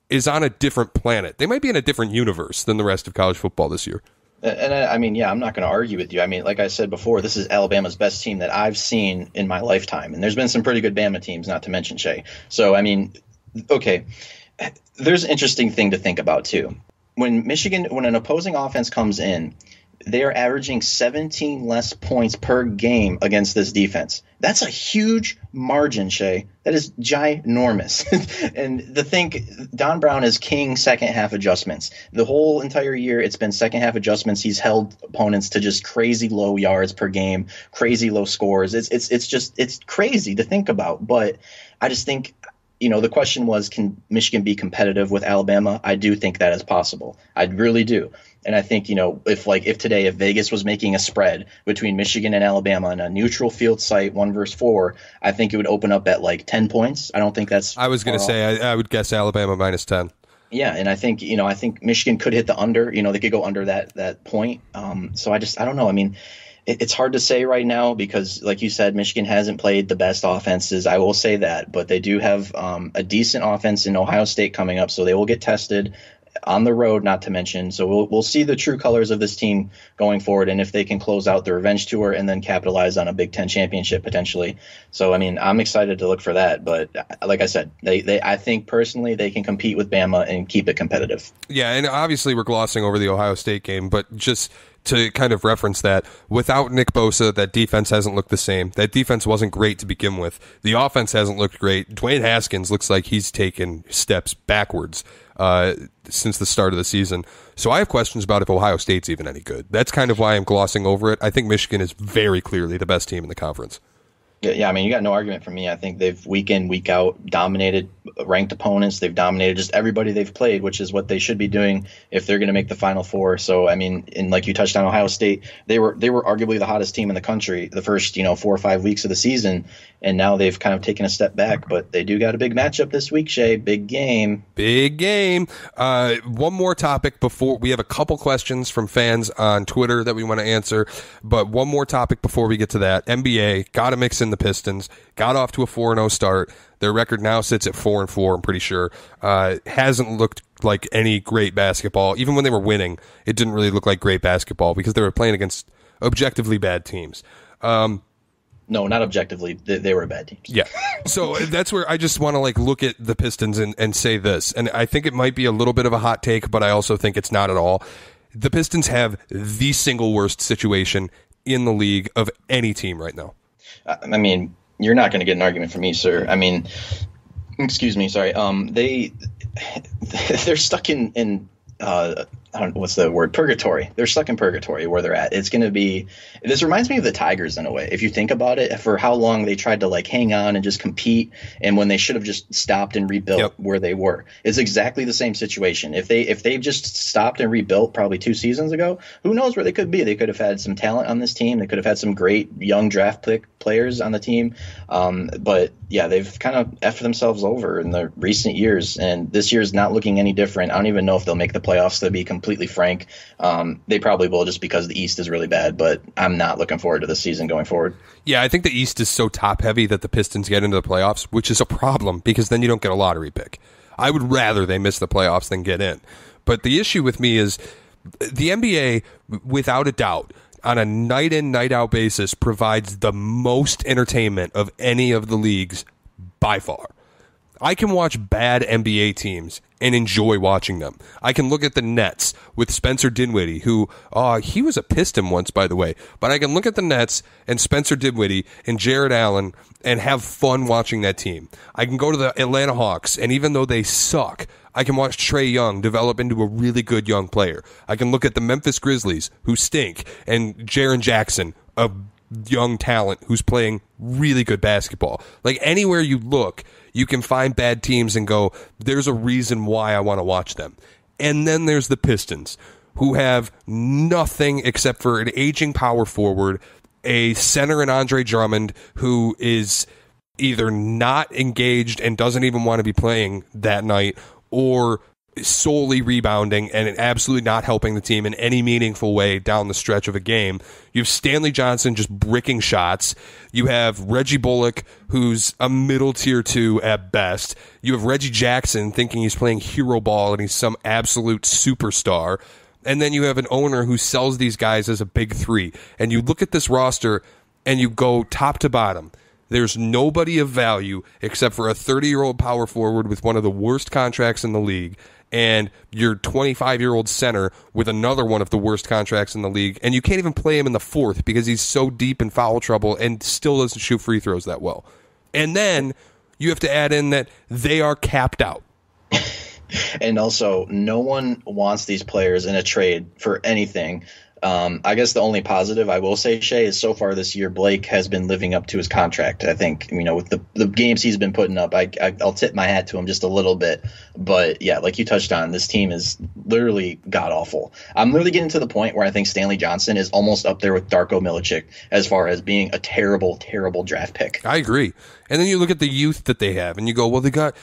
is on a different planet. They might be in a different universe than the rest of college football this year. And I mean, yeah, I'm not going to argue with you. I mean, like I said before, this is Alabama's best team that I've seen in my lifetime. And there's been some pretty good Bama teams, not to mention Shea. So, I mean, okay, there's an interesting thing to think about, too. When an opposing offense comes in, they are averaging 17 less points per game against this defense. That's a huge margin, Shea. That is ginormous. And to think, Don Brown is king second half adjustments. The whole entire year, it's been second half adjustments. He's held opponents to just crazy low yards per game, crazy low scores. It's crazy to think about. But I just think, the question was, can Michigan be competitive with Alabama? I do think that is possible. I really do. And I think, if Vegas was making a spread between Michigan and Alabama on a neutral field site, 1-4, I think it would open up at 10 points. I don't think that's. I was going to say, I would guess Alabama minus 10. Yeah, and I think Michigan could hit the under. They could go under that point. So I don't know. I mean, it's hard to say right now because, like you said, Michigan hasn't played the best offenses. I will say that, but they do have a decent offense in Ohio State coming up, so they will get tested on the road, not to mention. So we'll see the true colors of this team going forward, and if they can close out the revenge tour and then capitalize on a Big Ten championship potentially. So, I mean, I'm excited to look for that. But like I said, I think personally they can compete with Bama and keep it competitive. Yeah, and obviously we're glossing over the Ohio State game, but just to kind of reference that, without Nick Bosa, that defense hasn't looked the same. That defense wasn't great to begin with. The offense hasn't looked great. Dwayne Haskins looks like he's taken steps backwards since the start of the season. So I have questions about if Ohio State's even any good. That's kind of why I'm glossing over it. I think Michigan is very clearly the best team in the conference. Yeah, I mean, you got no argument from me. I think they've week in, week out dominated ranked opponents. They've dominated just everybody they've played, which is what they should be doing if they're going to make the Final Four. So, I mean, and like you touched on Ohio State, they were arguably the hottest team in the country the first 4 or 5 weeks of the season, and now they've kind of taken a step back. But they do got a big matchup this week, Shea. Big game. Big game. One more topic before we have a couple questions from fans on Twitter that we want to answer, but one more topic before we get to that. NBA, got to mix in the Pistons, got off to a 4-0 start. Their record now sits at 4-4, I'm pretty sure. Hasn't looked like any great basketball. Even when they were winning, it didn't really look like great basketball because they were playing against objectively bad teams. No, not objectively. They were bad teams. Yeah. So that's where I just want to look at the Pistons and say this. And I think it might be a little bit of a hot take, but I also think it's not at all. The Pistons have the single worst situation in the league of any team right now. I mean, you're not going to get an argument from me, sir. I mean, excuse me, sorry. They're stuck in I don't know what's the word, purgatory. They're stuck in purgatory where they're at. It's going to be, this reminds me of the Tigers in a way. If you think about it, for how long they tried to hang on and just compete, and when they should have just stopped and rebuilt where they were. It's exactly the same situation. If they just stopped and rebuilt probably 2 seasons ago, who knows where they could be? They could have had some talent on this team. They could have had some great young draft pick players on the team. But yeah, they've kind of effed themselves over in the recent years, and this year's not looking any different. I don't even know if they'll make the playoffs, to be completely frank. They probably will, just because the East is really bad, but I'm not looking forward to this season going forward. Yeah, I think the East is so top heavy that the Pistons get into the playoffs, which is a problem because then you don't get a lottery pick. I would rather they miss the playoffs than get in. But the issue with me is the NBA, without a doubt, on a night in, night out basis, provides the most entertainment of any of the leagues by far. I can watch bad NBA teams and enjoy watching them. I can look at the Nets with Spencer Dinwiddie, who, he was a Piston once, by the way. But I can look at the Nets and Spencer Dinwiddie and Jared Allen and have fun watching that team. I can go to the Atlanta Hawks, and even though they suck, I can watch Trae Young develop into a really good young player. I can look at the Memphis Grizzlies, who stink, and Jaren Jackson, a young talent who's playing really good basketball. Like, anywhere you look, you can find bad teams and go, there's a reason why I want to watch them. And then there's the Pistons, who have nothing except for an aging power forward, a center in Andre Drummond, who is either not engaged and doesn't even want to be playing that night, or solely rebounding and absolutely not helping the team in any meaningful way down the stretch of a game. You have Stanley Johnson just bricking shots. You have Reggie Bullock, who's a middle tier 2 at best. You have Reggie Jackson thinking he's playing hero ball and he's some absolute superstar. And then you have an owner who sells these guys as a big three. And you look at this roster and you go top to bottom. There's nobody of value except for a 30-year-old power forward with one of the worst contracts in the league, and your 25-year-old center with another one of the worst contracts in the league, and you can't even play him in the fourth because he's so deep in foul trouble and still doesn't shoot free throws that well. And then you have to add in that they are capped out. And also, no one wants these players in a trade for anything. I guess the only positive I will say, Shea, is so far this year, Blake has been living up to his contract. I think, with the games he's been putting up, I'll tip my hat to him just a little bit. But yeah, like you touched on, this team is literally god awful. I'm literally getting to the point where I think Stanley Johnson is almost up there with Darko Milicic as far as being a terrible, terrible draft pick. I agree. And then you look at the youth that they have, and you go, well, they got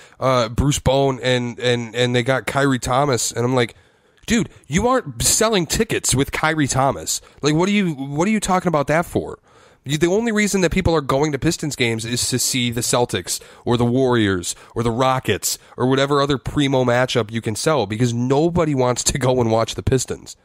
Bruce Bowen and they got Kyrie Thomas, and I'm like, dude, you aren't selling tickets with Kyrie Thomas. Like, what are you talking about that for? The only reason that people are going to Pistons games is to see the Celtics or the Warriors or the Rockets or whatever other primo matchup you can sell, because nobody wants to go and watch the Pistons.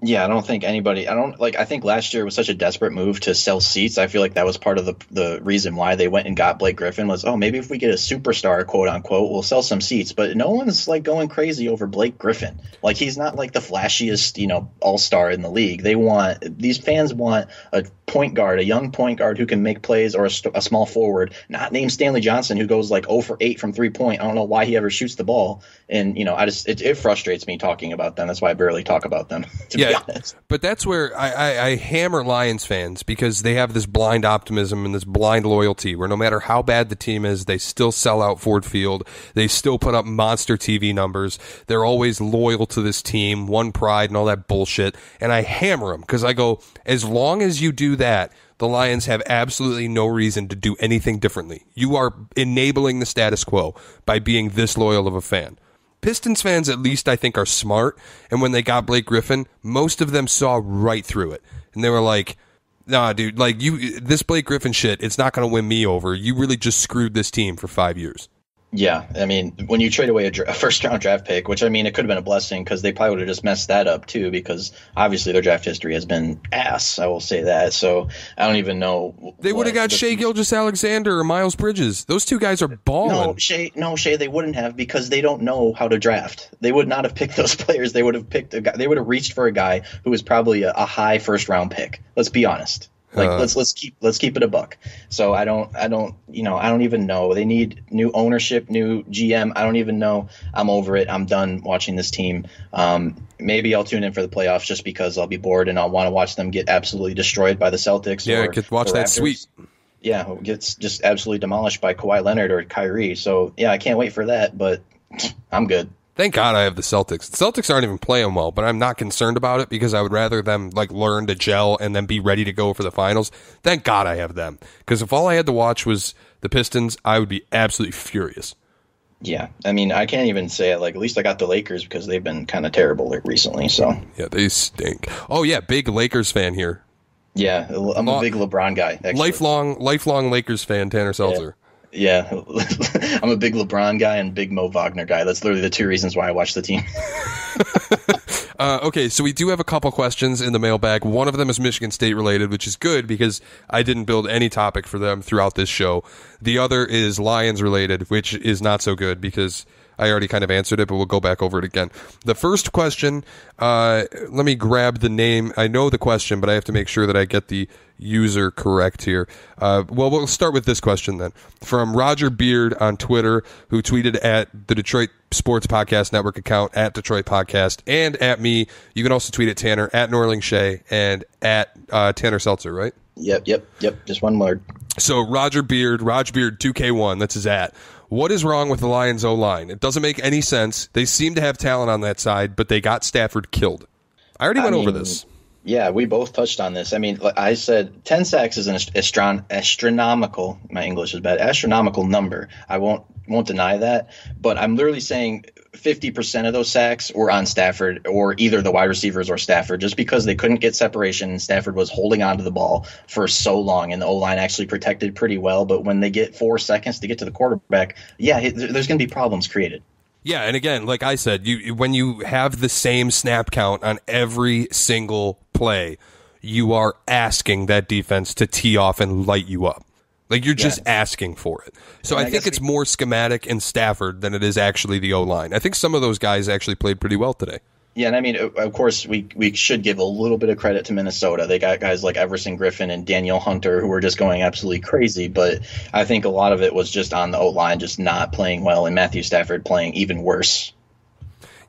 Yeah, I don't think anybody. I think last year was such a desperate move to sell seats. I feel like that was part of the reason why they went and got Blake Griffin was, maybe if we get a superstar, quote unquote, we'll sell some seats. But no one's like going crazy over Blake Griffin. Like, he's not like the flashiest, all-star in the league. These fans want a point guard, a young point guard who can make plays, or a small forward, not named Stanley Johnson, who goes like 0 for 8 from 3-point. I don't know why he ever shoots the ball. And, it frustrates me talking about them. That's why I barely talk about them. Yeah, but that's where I hammer Lions fans, because they have this blind optimism and this blind loyalty where no matter how bad the team is, they still sell out Ford Field. They still put up monster TV numbers. They're always loyal to this team, one pride and all that bullshit. And I hammer them because I go, as long as you do that, the Lions have absolutely no reason to do anything differently. You are enabling the status quo by being this loyal of a fan. Pistons fans, at least, I think, are smart, and when they got Blake Griffin, most of them saw right through it, and they were like, nah, dude, like, this Blake Griffin shit, it's not going to win me over. You really just screwed this team for 5 years. Yeah, when you trade away a first-round draft pick, which, it could have been a blessing, because they probably would have just messed that up, too, because obviously their draft history has been ass, I will say that, so I don't even know. They would have got Shea Gilgeous-Alexander or Miles Bridges. Those two guys are balling. No, Shea, they wouldn't have, because they don't know how to draft. They would not have picked those players. They would have picked a guy. They would have reached for a guy who was probably a high first-round pick. Let's be honest. Let's keep it a buck. So I don't even know. They need new ownership, new GM. I don't even know. I'm over it. I'm done watching this team. Maybe I'll tune in for the playoffs just because I'll be bored and I'll want to watch them get absolutely destroyed by the Celtics. Yeah, I could watch that sweep. Yeah, gets just absolutely demolished by Kawhi Leonard or Kyrie. So yeah, I can't wait for that. But I'm good. Thank God I have the Celtics. The Celtics aren't even playing well, but I'm not concerned about it because I would rather them learn to gel and then be ready to go for the finals. Thank God I have them, because if all I had to watch was the Pistons, I would be absolutely furious. Yeah, I can't even say it. At least I got the Lakers because they've been kind of terrible recently. So yeah, they stink. Oh yeah, big Lakers fan here. Yeah, I'm a big LeBron guy. Actually. Lifelong Lakers fan, Tanner Seltzer. Yeah, I'm a big LeBron guy and big Mo Wagner guy. That's literally the two reasons why I watch the team. Okay, so we do have a couple questions in the mailbag. One of them is Michigan State related, which is good because I didn't build any topic for them throughout this show. The other is Lions related, which is not so good because I already kind of answered it, but we'll go back over it again. The first question, let me grab the name. I know the question, but I have to make sure that I get the user correct here. Well, we'll start with this question then. From Roger Beard on Twitter, who tweeted at the Detroit Sports Podcast Network account, at Detroit Podcast, and at me. You can also tweet at Tanner, at Norling Shea, and at Tanner Seltzer, right? Yep. Just one word. So Raj Beard 2K1, that's his at. What is wrong with the Lions O-line? It doesn't make any sense. They seem to have talent on that side, but they got Stafford killed. I already went over this. Yeah, we both touched on this. I mean, I said 10 sacks is an astronomical, my English is bad, astronomical number. I won't deny that, but I'm literally saying 50% of those sacks were on Stafford, or either the wide receivers or Stafford, just because they couldn't get separation and Stafford was holding onto the ball for so long, and the O-line actually protected pretty well. But when they get 4 seconds to get to the quarterback, there's going to be problems created. Yeah, and again, like I said, when you have the same snap count on every single play, you are asking that defense to tee off and light you up. Like, you're just asking for it. So I think it's more schematic in Stafford than it is actually the O-line. I think some of those guys actually played pretty well today. Yeah, and I mean, of course, we should give a little bit of credit to Minnesota. They got guys like Everson Griffin and Daniel Hunter who were just going absolutely crazy. But I think a lot of it was just on the O-line just not playing well, and Matthew Stafford playing even worse.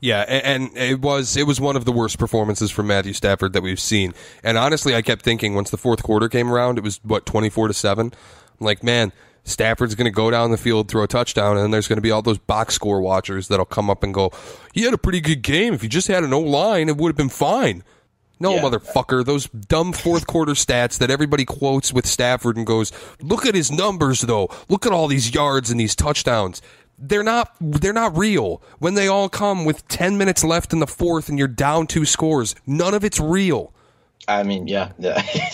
Yeah, and it was one of the worst performances from Matthew Stafford that we've seen. And honestly, I kept thinking once the fourth quarter came around, it was, 24-7? I'm like, man, Stafford's going to go down the field, throw a touchdown, and then there's going to be all those box score watchers that'll come up and go, he had a pretty good game. If he just had an O-line, it would have been fine. No, motherfucker, those dumb fourth quarter stats that everybody quotes with Stafford and goes, look at his numbers, though. Look at all these yards and these touchdowns. They're not real. When they all come with 10 minutes left in the fourth and you're down 2 scores, none of it's real. I mean, yeah.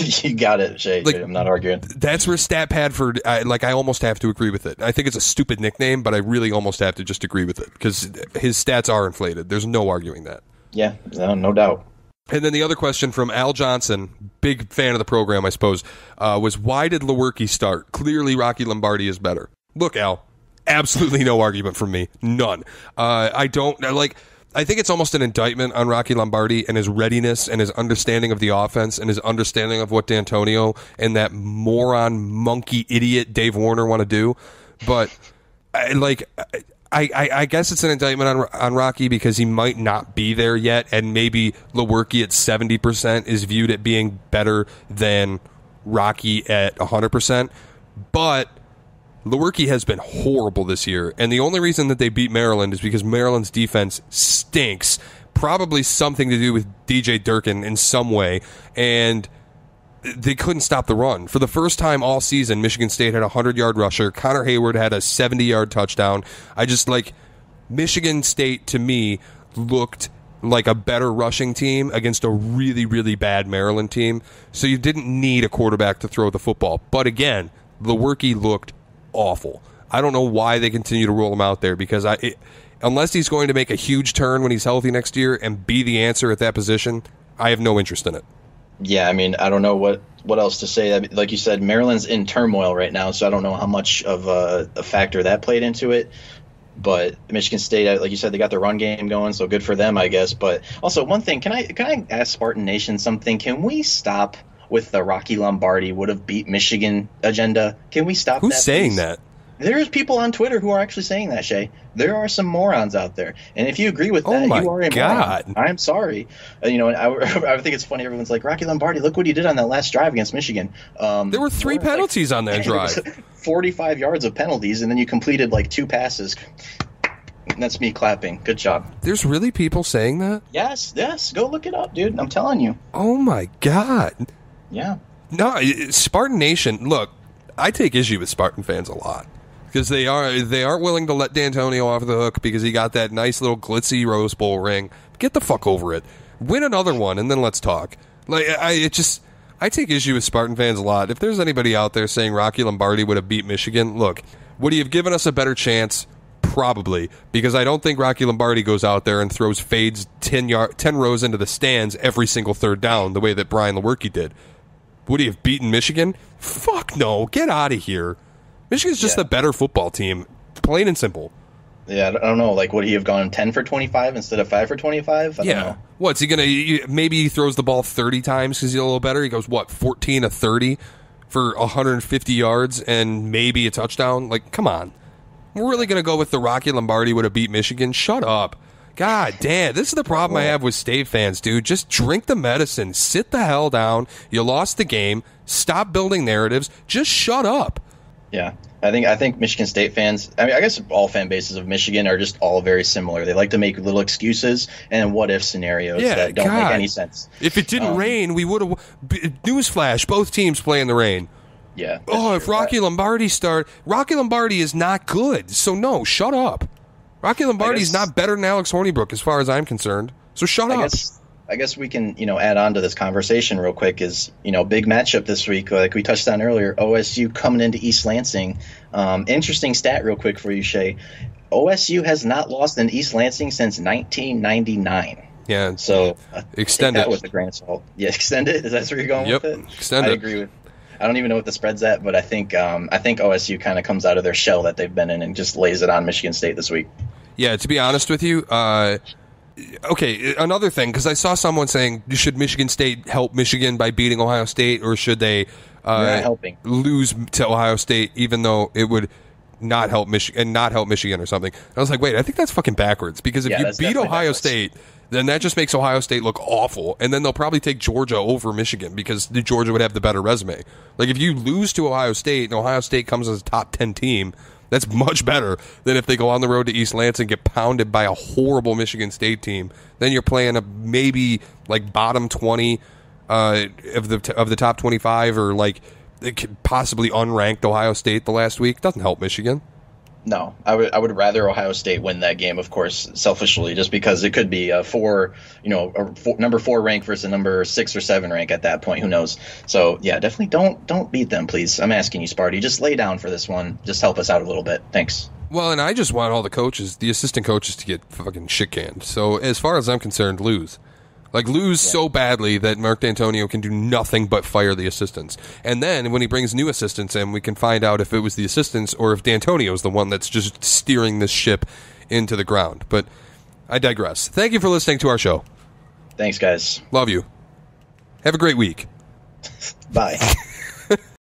You got it, Shay. Like, I'm not arguing. That's where Stat Padford, I almost have to agree with it. I think it's a stupid nickname, but I really almost have to just agree with it because his stats are inflated. There's no arguing that. Yeah, no doubt. And then the other question from Al Johnson, big fan of the program, I suppose, was why did Lewerke start? Clearly, Rocky Lombardi is better. Look, Al, absolutely no argument from me. None. I think it's almost an indictment on Rocky Lombardi and his readiness and his understanding of the offense and his understanding of what D'Antonio and that moron, monkey, idiot Dave Warner want to do. But, I guess it's an indictment on Rocky because he might not be there yet, and maybe Lewerke at 70% is viewed at being better than Rocky at 100%. But Lewerke has been horrible this year, and the only reason that they beat Maryland is because Maryland's defense stinks. Probably something to do with DJ Durkin in some way, and they couldn't stop the run. For the first time all season, Michigan State had a 100-yard rusher. Connor Hayward had a 70-yard touchdown. Michigan State, to me, looked like a better rushing team against a really, really bad Maryland team. So you didn't need a quarterback to throw the football. But again, Lewerke looked awful. I don't know why they continue to roll him out there because unless he's going to make a huge turn when he's healthy next year and be the answer at that position, I have no interest in it. Yeah, I mean, I don't know what else to say. Like you said, Maryland's in turmoil right now, so I don't know how much of a factor that played into it. But Michigan State, like you said, they got the run game going, so good for them, I guess. But also, one thing, can I ask Spartan Nation something? Can we stop with the Rocky Lombardi would have beat Michigan agenda? Can we stop that? Who's saying that? There's people on Twitter who are actually saying that, Shay. There are some morons out there. And if you agree with that, you are a moron. I'm sorry. I think it's funny. Everyone's like, Rocky Lombardi, look what he did on that last drive against Michigan. There were 3 penalties on that drive. 45 yards of penalties, and then you completed 2 passes. And that's me clapping. Good job. There's really people saying that? Yes. Go look it up, dude. I'm telling you. Oh, my God. Yeah. No, Spartan Nation, look, I take issue with Spartan fans a lot. Because they aren't willing to let D'Antonio off the hook because he got that nice little glitzy Rose Bowl ring. Get the fuck over it. Win another one and then let's talk. I take issue with Spartan fans a lot. If there's anybody out there saying Rocky Lombardi would have beat Michigan, look, would he have given us a better chance? Probably, because I don't think Rocky Lombardi goes out there and throws fades 10 rows into the stands every single third down the way that Brian Lewerke did. Would he have beaten Michigan? Fuck no. Get out of here. Michigan's just a better football team, plain and simple. Yeah, I don't know. Would he have gone 10 for 25 instead of 5 for 25? I don't know. What's he going to... Maybe he throws the ball 30 times because he's a little better. He goes, 14 to 30 for 150 yards and maybe a touchdown? Come on. We're really going to go with the Rocky Lombardi would have beat Michigan? Shut up. God damn, this is the problem I have with State fans, dude. Just drink the medicine. Sit the hell down. You lost the game. Stop building narratives. Just shut up. Yeah. I think Michigan State fans, I mean, I guess all fan bases of Michigan are just all very similar. They like to make little excuses and what-if scenarios that don't make any sense. If it didn't rain, we would have... Newsflash, both teams play in the rain. Yeah. If Rocky Lombardi Rocky Lombardi is not good, so no, shut up. Rocky Lombardi is not better than Alex Hornibrook as far as I'm concerned, so shut up. I guess we can, add on to this conversation real quick is, big matchup this week, like we touched on earlier, OSU coming into East Lansing. Interesting stat real quick for you, Shea. OSU has not lost in East Lansing since 1999. Yeah. So extend that it with a grain of salt. Yeah, extend it. Is that where you're going with it? Extend it. I agree with. I don't even know what the spread's at, but I think OSU kind of comes out of their shell that they've been in and just lays it on Michigan State this week. Yeah, to be honest with you, okay, another thing, because I saw someone saying, should Michigan State help Michigan by beating Ohio State, or should they lose to Ohio State, even though it would not help Michigan or something? And I was like, wait, I think that's fucking backwards, because if you beat Ohio State, then that just makes Ohio State look awful, and then they'll probably take Georgia over Michigan, because Georgia would have the better resume. Like, if you lose to Ohio State, and Ohio State comes as a top 10 team, that's much better than if they go on the road to East Lansing and get pounded by a horrible Michigan State team. Then you're playing a maybe like bottom 20 of the top 25, or like possibly unranked Ohio State the last week. Doesn't help Michigan. No, I would rather Ohio State win that game, of course, selfishly, just because it could be a number 4 rank versus a number 6 or 7 rank at that point. Who knows? So yeah, definitely don't beat them, please. I'm asking you, Sparty, just lay down for this one. Just help us out a little bit. Thanks. Well, and I just want all the assistant coaches to get fucking shit canned. So as far as I'm concerned, lose. Like, lose so badly that Mark D'Antonio can do nothing but fire the assistants. And then when he brings new assistants in, we can find out if it was the assistants or if D'Antonio's the one that's just steering this ship into the ground. But I digress. Thank you for listening to our show. Thanks, guys. Love you. Have a great week. Bye.